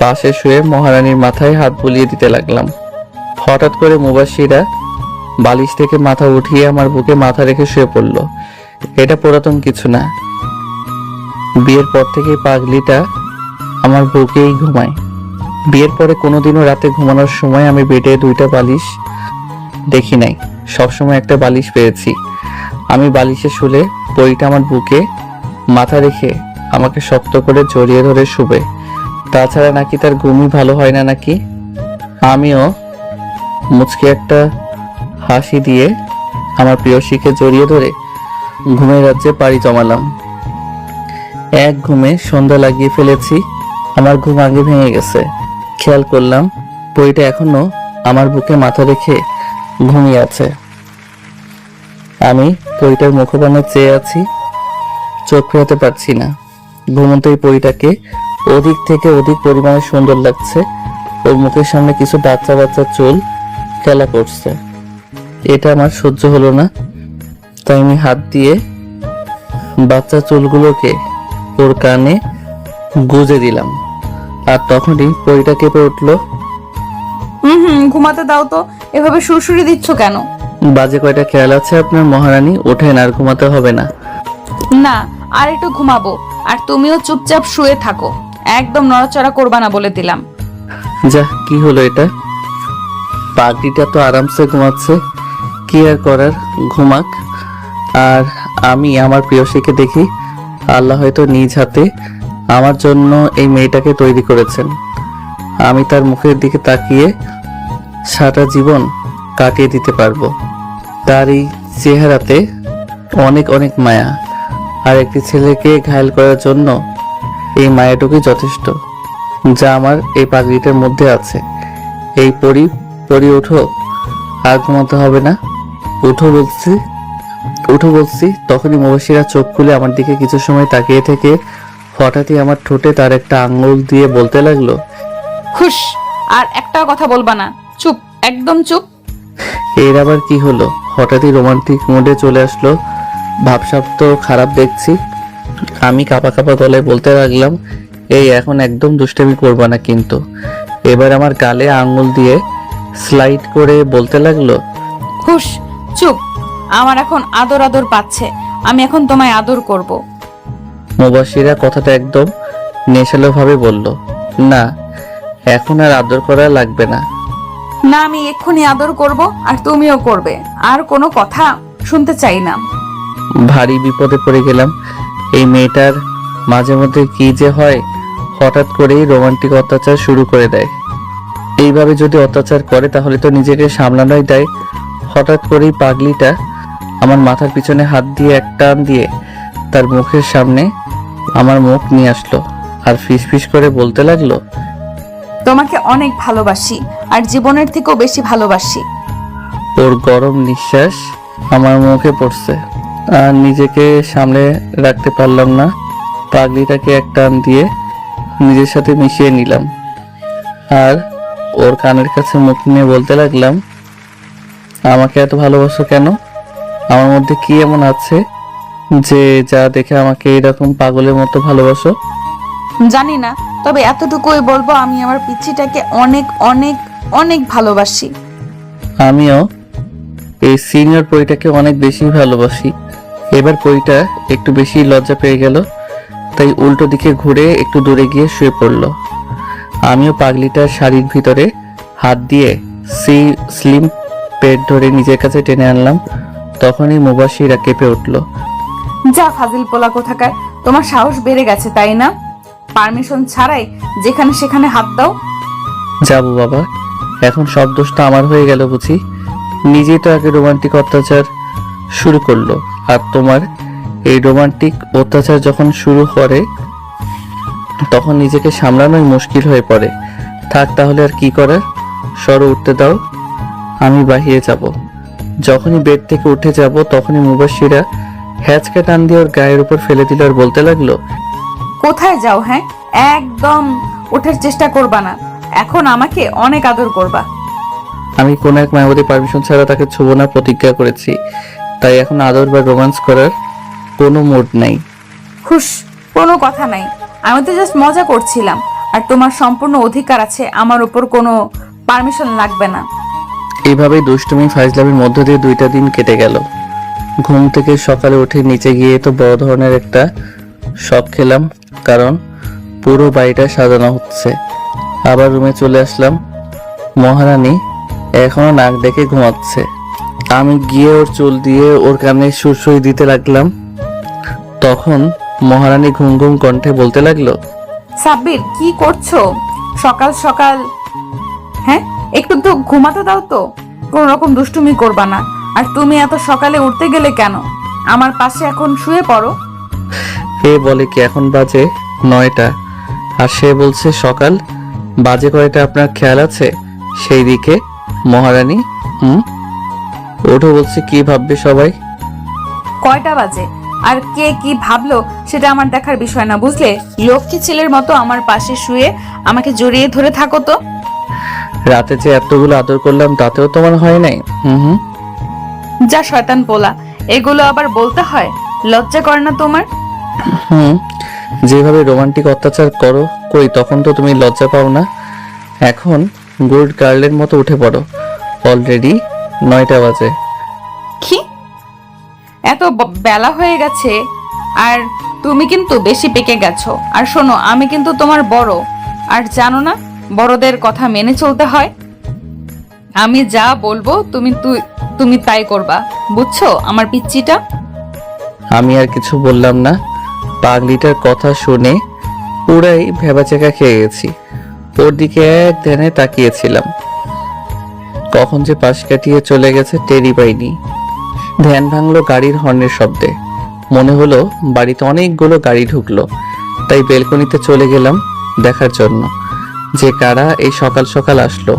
পাশে শুয়ে মহারানীর মাথায় হাত বুলিয়ে দিতে লাগলাম। হঠাৎ করে মুবাশিরা বালিশ থেকে মাথা উঠিয়ে আমার বুকে মাথা রেখে শুয়ে পড়ল। এটা পুরাতন কিছু না, বিয়ের পর থেকে পাগলিটা আমার বুকেই ঘুমায়। বিয়ের পরে কোনোদিনও রাতে ঘুমানোর সময় আমি বেডে দুইটা বালিশ দেখি নাই, সবসময় একটা বালিশ পেয়েছি। আমি বালিশে শুলে পরিটা আমার বুকে মাথা রেখে আমাকে শক্ত করে জড়িয়ে ধরে শুবে। তাছাড়া নাকি তার ঘুমই ভালো হয় না নাকি। আমিও মুচকে একটা হাসি দিয়ে আমার প্রিয়সীকে জড়িয়ে ধরে ঘুমের রাজ্যে পাড়ি জমালাম। এক ঘুমে সন্ধ্যা লাগিয়ে ফেলেছি। আমার ঘুম আগে ভেঙে গেছে। খেয়াল করলাম পরিটা এখনো আমার বুকে মাথা রেখে ঘুমিয়ে আছে। আমি পরিটার মুখপানে চেয়ে আছি, চোখ ফেরাতে পারছি না। ঘুমন্ত এই পরিটাকে অধিক থেকে অধিক পরিমাণে সুন্দর লাগছে। ওর মুখের সামনে কিছু বাচ্চা বাচ্চা চুল খেলা করছে। এটা আমার সহ্য হলো না, তাই আমি হাত দিয়ে বাচ্চা চুলগুলোকে ওর কানে গুজে দিলাম। আর তখনই পরিটা কেঁপে উঠলো। ঘুমাতে দাও তো, এভাবে সুরসুরি দিচ্ছ কেন? বাজে কয়টা খেয়াল আছে আপনার মহারানী? ওঠেন, আর ঘুমাতে হবে না। না, আর একটু ঘুমাবো। আর তুমিও চুপচাপ শুয়ে থাকো, একদম নড়াচড়া করবা না বলে দিলাম। যা, কি হলো এটা? পাগড়িটা তো আরামসে ঘুমাচ্ছে, কি আর করার, ঘুমাক। আর আমি আমার প্রিয়সীকে দেখি আল্লাহ হয়তো নিজ হাতে আমার জন্য এই মেয়েটাকে তৈরি করেছেন। আমি তার মুখের দিকে তাকিয়ে সারা জীবন কাটিয়ে দিতে পারবো। তার এই চেহারাতে অনেক অনেক মায়া, আর একটি ছেলেকে ঘায়েল করার জন্য এই মায়াটুকুই যথেষ্ট, যা আমার এই পাগড়িটার মধ্যে আছে। এই পরি ওঠো, আর ঘুমাতে হবে না। উঠো বলছি। তখনই মুবাশিরা চোখ খুলে আমার দিকে কিছু সময় তাকিয়ে থেকে হঠাৎই আমার ঠোঁটে তার একটা আঙ্গুল দিয়ে বলতে লাগলো, খুশ, আর একটা কথা বলবা না, চুপ, একদম চুপ। এর আবার কি হলো? হঠাৎই রোমান্টিক মোডে চলে আসলো। ভাবসাব তো খারাপ দেখছি। আমি কাঁপা কাঁপা গলায় বলতে লাগলাম, এই এখন একদম দুষ্টামি করবা না কিন্তু। এবার আমার গালে আঙ্গুল দিয়ে স্লাইড করে বলতে লাগলো, খুশ, চুপ। আমার এখন আদর আদর পাচ্ছে, আমি এখন তোমায় আদর করব। মুবাশিরা কথাটা একদম নেশালো ভাবে বলল, না, এখন আর আদর করা লাগবে না। না, আমি এক্ষুনি আদর করব, আর তুমিও করবে। আর কোনো কথা শুনতে চাই না। ভারী বিপদে পড়ে গেলাম। এই মেয়েটার মাঝে মধ্যে কি যে হয়, হঠাৎ করেই রোমান্টিক অত্যাচার শুরু করে দেয়। এইভাবে যদি অত্যাচার করে তাহলে তো নিজেকে সামলানোই দেয়। হঠাৎ করেই পাগলিটা আমার মাথার পিছনে হাত দিয়ে এক টান দিয়ে তার মুখের সামনে আমার মুখ নিয়ে আসলো, আর ফিসফিস করে বলতে লাগলো, তোমাকে অনেক ভালোবাসি, আর জীবনের থেকেও বেশি ভালোবাসি। ওর গরম নিঃশ্বাস আমার মুখে পড়ছে, আর নিজেকে সামলে রাখতে পারলাম না। পাগলিটাকে এক টান দিয়ে নিজের সাথে মিশিয়ে নিলাম, আর ওর কানের কাছে মুখ নিয়ে বলতে লাগলাম, আমাকে এত ভালোবাসো কেন? আমার মধ্যে কি এমন আছে যে যা দেখে আমাকে এরকম পাগলের মতো ভালোবাসো? জানি না, তবে এতটুকুই বলবো, আমি আমার পিচ্চিটাকে অনেক অনেক অনেক ভালোবাসি। আমিও এই সিনিয়র পরিটাকে অনেক বেশি ভালোবাসি। এবার পরিটা একটু বেশি লজ্জা পেয়ে গেল, তাই উল্টো দিকে ঘুরে একটু দূরে গিয়ে শুয়ে পড়ল। আমিও পাগলিটার শাড়ির ভিতরে হাত দিয়ে স্লিম পেট ধরে নিজের কাছে টেনে আনলাম। তখনই মুবাশিরা কেঁপে উঠল। যা ফাজিল পোলা কোথাকার, তোমার সাহস বেড়ে গেছে তাই না? পারমিশন ছাড়াই যেখানে সেখানে হাত দাও। যাবো বাবা, এখন সব দোষটা আমার হয়ে গেল বুঝি? নিজেই তো আগে রোমান্টিক অত্যাচার শুরু করলো, আর তোমার এই রোমান্টিক অত্যাচার যখন শুরু করে তখন নিজেকে সামলানোই মুশকিল হয়ে পড়ে। থাক তাহলে আর কি করার, সরো উঠতে দাও, আমি বাহিরে যাব। যখনই বেড থেকে উঠে যাব তখনই মুবাশিরা হ্যাচকা টান দিয়ে ওর গায়ের উপর ফেলে দিল আর বলতে লাগলো, কোথায় যাও? হ্যাঁ, একদম ওঠার চেষ্টা করবা না, এখন আমাকে অনেক আদর করবা। আমি কোন এক মায়াবতী পারমিশন ছাড়া তাকে ছুবো না প্রতিজ্ঞা করেছি, তাই এখন আদর বা রোমান্স করার কোনো মুড নাই। হুশ, কোনো কথা নাই, আমি তো জাস্ট মজা করছিলাম, আর তোমার সম্পূর্ণ অধিকার আছে আমার উপর, কোনো পারমিশন লাগবে না। এইভাবেই দুষ্টুমি ফাইজলামির মধ্য দিয়ে 2টা দিন কেটে গেল। ঘুম থেকে সকালে উঠে নিচে গিয়ে তো বড় ধরনের একটা শক খেলাম, কারণ পুরো বাড়িটা সাজানো হচ্ছে। আবার রুমে চলে আসলাম। মহারানী এখনো নাক ডেকে ঘুমাচ্ছে। আমি গিয়ে ওর চুল দিয়ে ওর কানে সুরসুরি দিতে লাগলাম। তখন মহারানী ঘুম ঘুম কণ্ঠে বলতে লাগলো, সাব্বির কি করছো সকাল সকাল? হ্যাঁ, একটু তো ঘুমাতে দাও তো, কোন রকম দুষ্টুমি করবা না। আর তুমি এত সকালে উঠতে গেলে কেন? আমার পাশে এখন শুয়ে পড়ো। এ বলে কি এখন বাজে 9টা, আর সে বলছে সকাল। বাজে কয়টা আপনার খেয়াল আছে? সেই দিকে মহারানী ওঠো বলছে, কি ভাববে সবাই? কয়টা বাজে আর কে কি ভাবলো সেটা আমার দেখার বিষয় না, বুঝলে? লক্ষ্মী ছেলের মতো আমার পাশে শুয়ে আমাকে জড়িয়ে ধরে থাকো তো। রাতে যে এতগুলো আদর করলাম তাতেও তোমার হয় নাই? যা শয়তান পোলা, এগুলো আবার বলতে হয়? লজ্জা করে না তোমার? যেভাবে রোমান্টিক অত্যাচার করো কই তখন তো তুমি লজ্জা পাও না। এখন গুড গার্লের মতো উঠে পড়ো, অলরেডি 9টা বাজে। কি এত বেলা হয়ে গেছে? আর তুমি কিন্তু বেশি পেকে গেছো। আর শোনো, আমি কিন্তু তোমার বড়, আর জানো না বড়দের কথা মেনে চলতে হয়। আমি যা বলবো তুমি তাই করবা, বুঝছো আমার পিচ্চিটা? আমি আর কিছু বললাম না। পাগলিটার কথা শুনে পুরাই ভেবাচেকা খেয়ে গেছি। ওর দিকে এক ধ্যানে তাকিয়েছিলাম, কখন যে পাশ কাটিয়ে চলে গেছে টেরি পাইনি। ধ্যান ভাঙলো গাড়ির হর্নের শব্দে। মনে হলো বাড়িতে অনেকগুলো গাড়ি ঢুকলো, তাই বেলকনিতে চলে গেলাম দেখার জন্য যে কারা এই সকাল সকাল আসলো।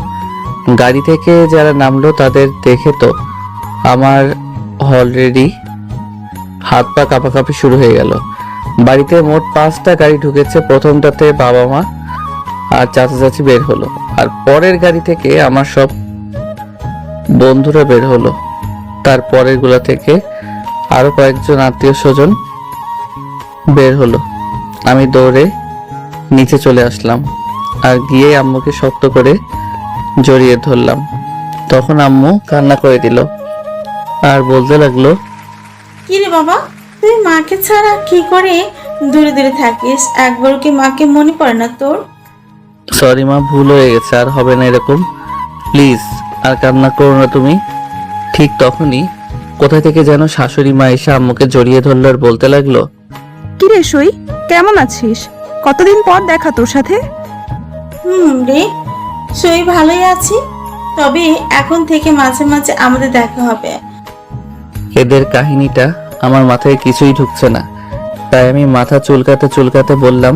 গাড়ি থেকে যারা নামলো তাদের দেখে তো আমার অলরেডি হাত পা কাঁপাকাঁপি শুরু হয়ে গেল। বাড়িতে মোট 5টা গাড়ি ঢুকেছে। প্রথমটাতে বাবা মা আর চাচা চাচি বের হলো, আর পরের গাড়ি থেকে আমার সব বন্ধুরা বের হলো। তারপরের গুলা থেকে আরো কয়েকজন আত্মীয় স্বজন বের হলো। আমি দৌড়ে নিচে চলে আসলাম আর গিয়ে আম্মুকে শক্ত করে জড়িয়ে ধরলাম। তখন আম্মু কান্না করে দিল আর বলতে লাগলো, কি রে বাবা, তুই মাকে ছাড়া কি করে দূরে দূরে থাকিস? একবার কি মাকে মনে পড়ে না তোর? সরি মা, ভুল হয়ে গেছে, আর হবে না এরকম, প্লিজ আর কান্না করো না তুমি। ঠিক তখনই কোথা থেকে যেন শাশুড়ি মা এসে আম্মুকে জড়িয়ে ধরলো আর বলতে লাগলো, কি রে সই, কেমন আছিস? কতদিন পর দেখা তোর সাথে। রে, সই ভালোই আছি, তবে এখন থেকে মাঝে মাঝে আমাদের দেখা হবে। এদের কাহিনীটা আমার মাথায় কিছুই ঢুকছে না, তাই আমি মাথা চুলকাতে চুলকাতে বললাম,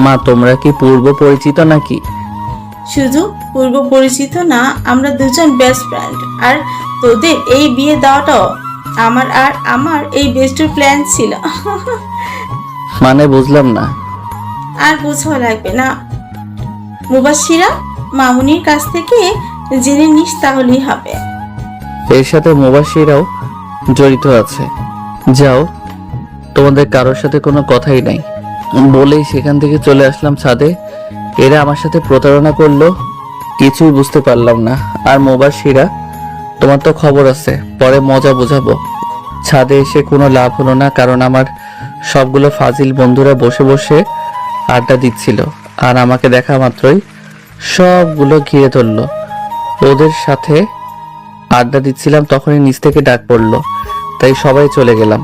মা তোমরা কি পূর্ব পরিচিত নাকি? শুধু পূর্ব পরিচিত না, আমরা দুজন বেস্ট ফ্রেন্ড। আর তোদের এই বিয়ে দেওয়াটাও আমার এই বেস্টের প্ল্যান ছিল। মানে বুঝলাম না। আর বুঝাও লাগবে না, মুবাশিরা মামুনির কাছ থেকে জেনে নিস তাহলেই হবে। এর সাথে মুবাশিরাও জড়িত আছে। যাও, তোমাদের কারোর সাথে কোনো কথাই নাই বলেই সেখান থেকে চলে আসলাম ছাদে। এরা আমার সাথে প্রতারণা করলো, কিছুই বুঝতে পারলাম না। আর মুবাশিরা, তোমার তো খবর আছে, পরে মজা বোঝাবো। ছাদে এসে কোনো লাভ হলো না, কারণ আমার সবগুলো ফাজিল বন্ধুরা বসে বসে আড্ডা দিচ্ছিল, আর আমাকে দেখা মাত্রই সবগুলো ঘিরে ধরলো। ওদের সাথে আড্ডা দিচ্ছিলাম তখনই নিচ থেকে ডাক পড়লো, তাই সবাই চলে গেলাম।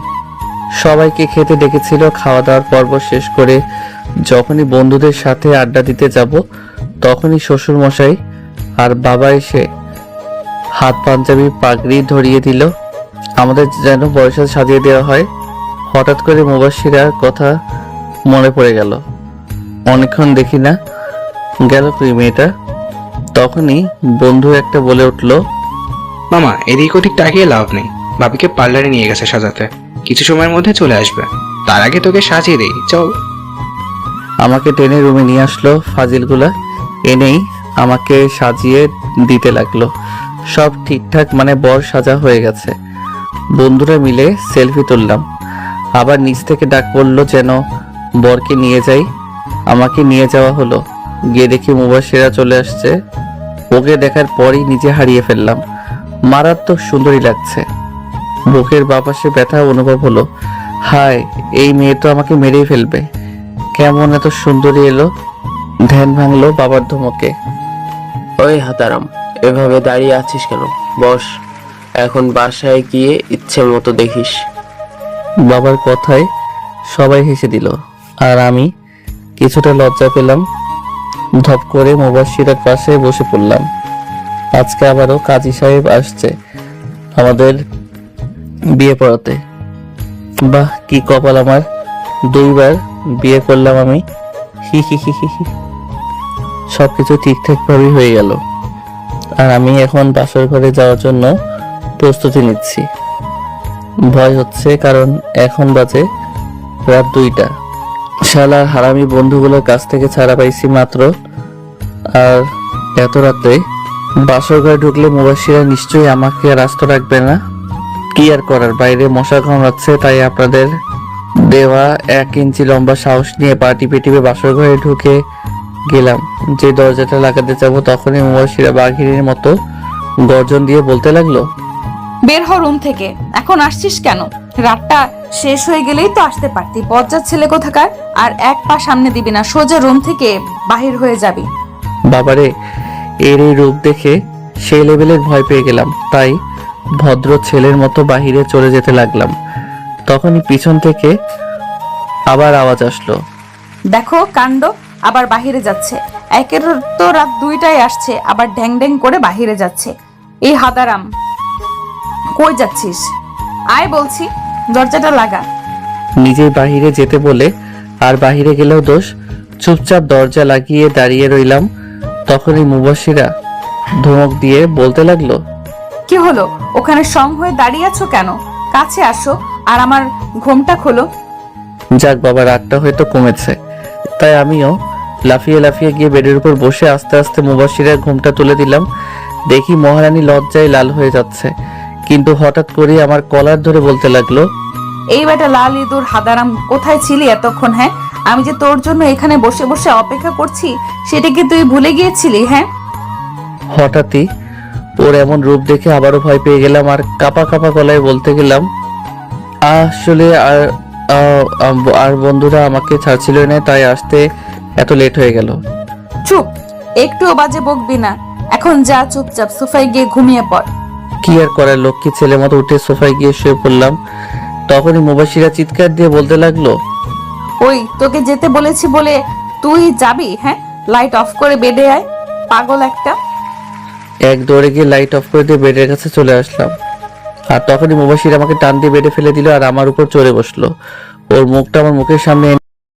সবাইকে খেতে ডেকেছিল। খাওয়া দাওয়ার পর্ব শেষ করে যখনই বন্ধুদের সাথে আড্ডা দিতে যাব তখনই শ্বশুর মশাই আর বাবা এসে হাত পাঞ্জাবি পাগড়ি ধরিয়ে দিল। আমাদের যেন বয়সে সাজিয়ে দেওয়া হয়। হঠাৎ করে মুবাশশিরার কথা মনে পড়ে গেল। অনেকক্ষণ দেখি না, গেল কই মেয়েটা? তখনই বন্ধু একটা বলে উঠল, মামা এদিক ওদিক তাকিয়ে লাভ নেই, ভাবিকে পার্লারে নিয়ে গেছে সাজাতে, কিছু সময়ের মধ্যে চলে আসবে। তার আগে তোকে সাজিয়ে দেই, চল। আমাকে টেনে রুমে নিয়ে আসলো। ফাজিলগুলা এনেই আমাকে সাজিয়ে দিতে লাগলো। সব ঠিকঠাক, মানে বর সাজা হয়ে গেছে। বন্ধুরা মিলে সেলফি তুললাম। আবার নিচ থেকে ডাক পড়লো যেন বরকে নিয়ে যাই। আমাকে নিয়ে যাওয়া হলো। গিয়ে দেখি মুবাশশিরা চলে আসছে। ওকে দেখার পরই নিজে হারিয়ে ফেললাম। মারাত্মক সুন্দরী লাগছে। বুকের বাপাশে ব্যথা অনুভব হলো। হায়, এই মেয়ে তো আমাকে মেরেই ফেলবে। কেমন এত সুন্দরী এলো! ধ্যান ভাঙলো বাবার ধমকে। ওই হাতারাম, এভাবে দাঁড়িয়ে আছিস কেন? বস, এখন বাসায় গিয়ে ইচ্ছে মতো দেখিস। বাবার কথায় সবাই হেসে দিল, আর আমি কিছুটা লজ্জা পেলাম। ধপ করে মুবাশশিরার পাশে বসে পড়লাম। আজকে আবারও কাজী সাহেব আসছে আমাদের বিয়ে পড়াতে। বাহ, কি কপাল আমার! 2 বার বিয়ে করলাম আমি। হি হি হি হি হি। সবকিছু ঠিকঠাক ভাবেই হয়ে গেল। আর আমি এখন বাসর ঘরে যাওয়ার জন্য প্রস্তুতি নিচ্ছি। ভয় হচ্ছে, কারণ এখন বাজে রাত 2টা। শালার হারামি বন্ধুগুলোর কাছ থেকে ছাড়া পাইছি মাত্র। আর এত রাতে বাসর ঘরে ঢুকলে মুবাশশিরা নিশ্চয়ই আমাকে আর আস্ত রাখবে না। কি আর করার, বাইরে মশা কামড়াচ্ছে, তাই আপনাদের দেওয়া 1 ইঞ্চি লম্বা সাহস নিয়ে পা টিপে টিপে বাসর ঘরে ঢুকে গেলাম। যে দরজাটা লাগাতে যাব তখনই মুবাশশিরা বাঘিনীর মতো গর্জন দিয়ে বলতে লাগলো, বের হ রুম থেকে। এখন আসছিস কেন? রাতটা শেষ হয়ে গেলেই তো আসতে পারতি। বজ্জাত ছেলে কোথাকার! আর 1 পা সামনে দিবি না, সোজা রুম থেকে বাহির হয়ে যাবি। বাবারে, এর এই রূপ দেখে সেই লেভেলের ভয় পেয়ে গেলাম। তাই ভদ্র ছেলের মতো বাহিরে চলে যেতে লাগলাম। তখনই পিছন থেকে আবার আওয়াজ আসলো, দেখো কাণ্ড, আবার বাহিরে যাচ্ছে। একের তো রাত 2টায় আসছে, আবার ঢ্যাং ঢ্যাং করে বাহিরে যাচ্ছে। এই হাদারাম, কই যাচ্ছিস? আয় বলছি, দরজাটা লাগা। নিজেই বাহিরে যেতে বলে আর বাহিরে গেলেও দোষ। চুপচাপ দরজা লাগিয়ে দাঁড়িয়ে রইলাম। তখনই মুবাশশিরা ধমক দিয়ে বলতে লাগলো, কি হলো? ওখানে সং হয়ে দাঁড়িয়ে আছো কেন? কাছে আসো আর আমার ঘোমটা খোলো। যাক বাবা, রাতটা হয়তো কমেছে। তাই আমিও লাফিয়ে লাফিয়ে গিয়ে বেডের উপর বসে আস্তে আস্তে মুবাশশিরার ঘুমটা তুলে দিলাম। দেখি মহারানী লজ্জায় লাল হয়ে যাচ্ছে, কিন্তু হঠাৎ করে আমার কলার ধরে বলতে লাগলো, এই বেটা লাল ইঁদুর হাদারাম, কোথায় ছিলি এতক্ষণ? হ্যাঁ, আমি যে তোর জন্য এখানে বসে বসে অপেক্ষা করছি, সেটা কি তুই ভুলে গিয়েছিলি? হ্যাঁ। হঠাৎই ওর এমন রূপ দেখে আবারও ভয় পেয়ে গেলাম আর কাপা কাপা গলায় বলতে গেলাম, আসলে আর বন্ধুরা আমাকে ছাড়ছিল না, তাই আসতে এত লেট হয়ে গেল। চুপ, একটুও বাজে বকবি না। এখন যা চুপচাপ সোফায় গিয়ে ঘুমিয়ে পড়। কি আর করার, লক্ষ্মী ছেলে মতো উঠে সোফায় গিয়ে শুয়ে পড়লাম। তখনই মুবাশশিরা চিৎকার দিয়ে বলতে লাগলো, ওই তোকে যেতে বলেছি বলে তুই যাবি? হ্যাঁ, লাইট অফ করে বেডে আয়, পাগল একটা। এক দৌড়ে গিয়ে লাইট অফ করে দিয়ে বেডের কাছে চলে আসলাম। আর তখনই মুবাশশিরা আমাকে টান দিয়ে বেডে ফেলে দিল আর আমার উপর চড়ে বসলো। ওর মুখটা আমার মুখের সামনে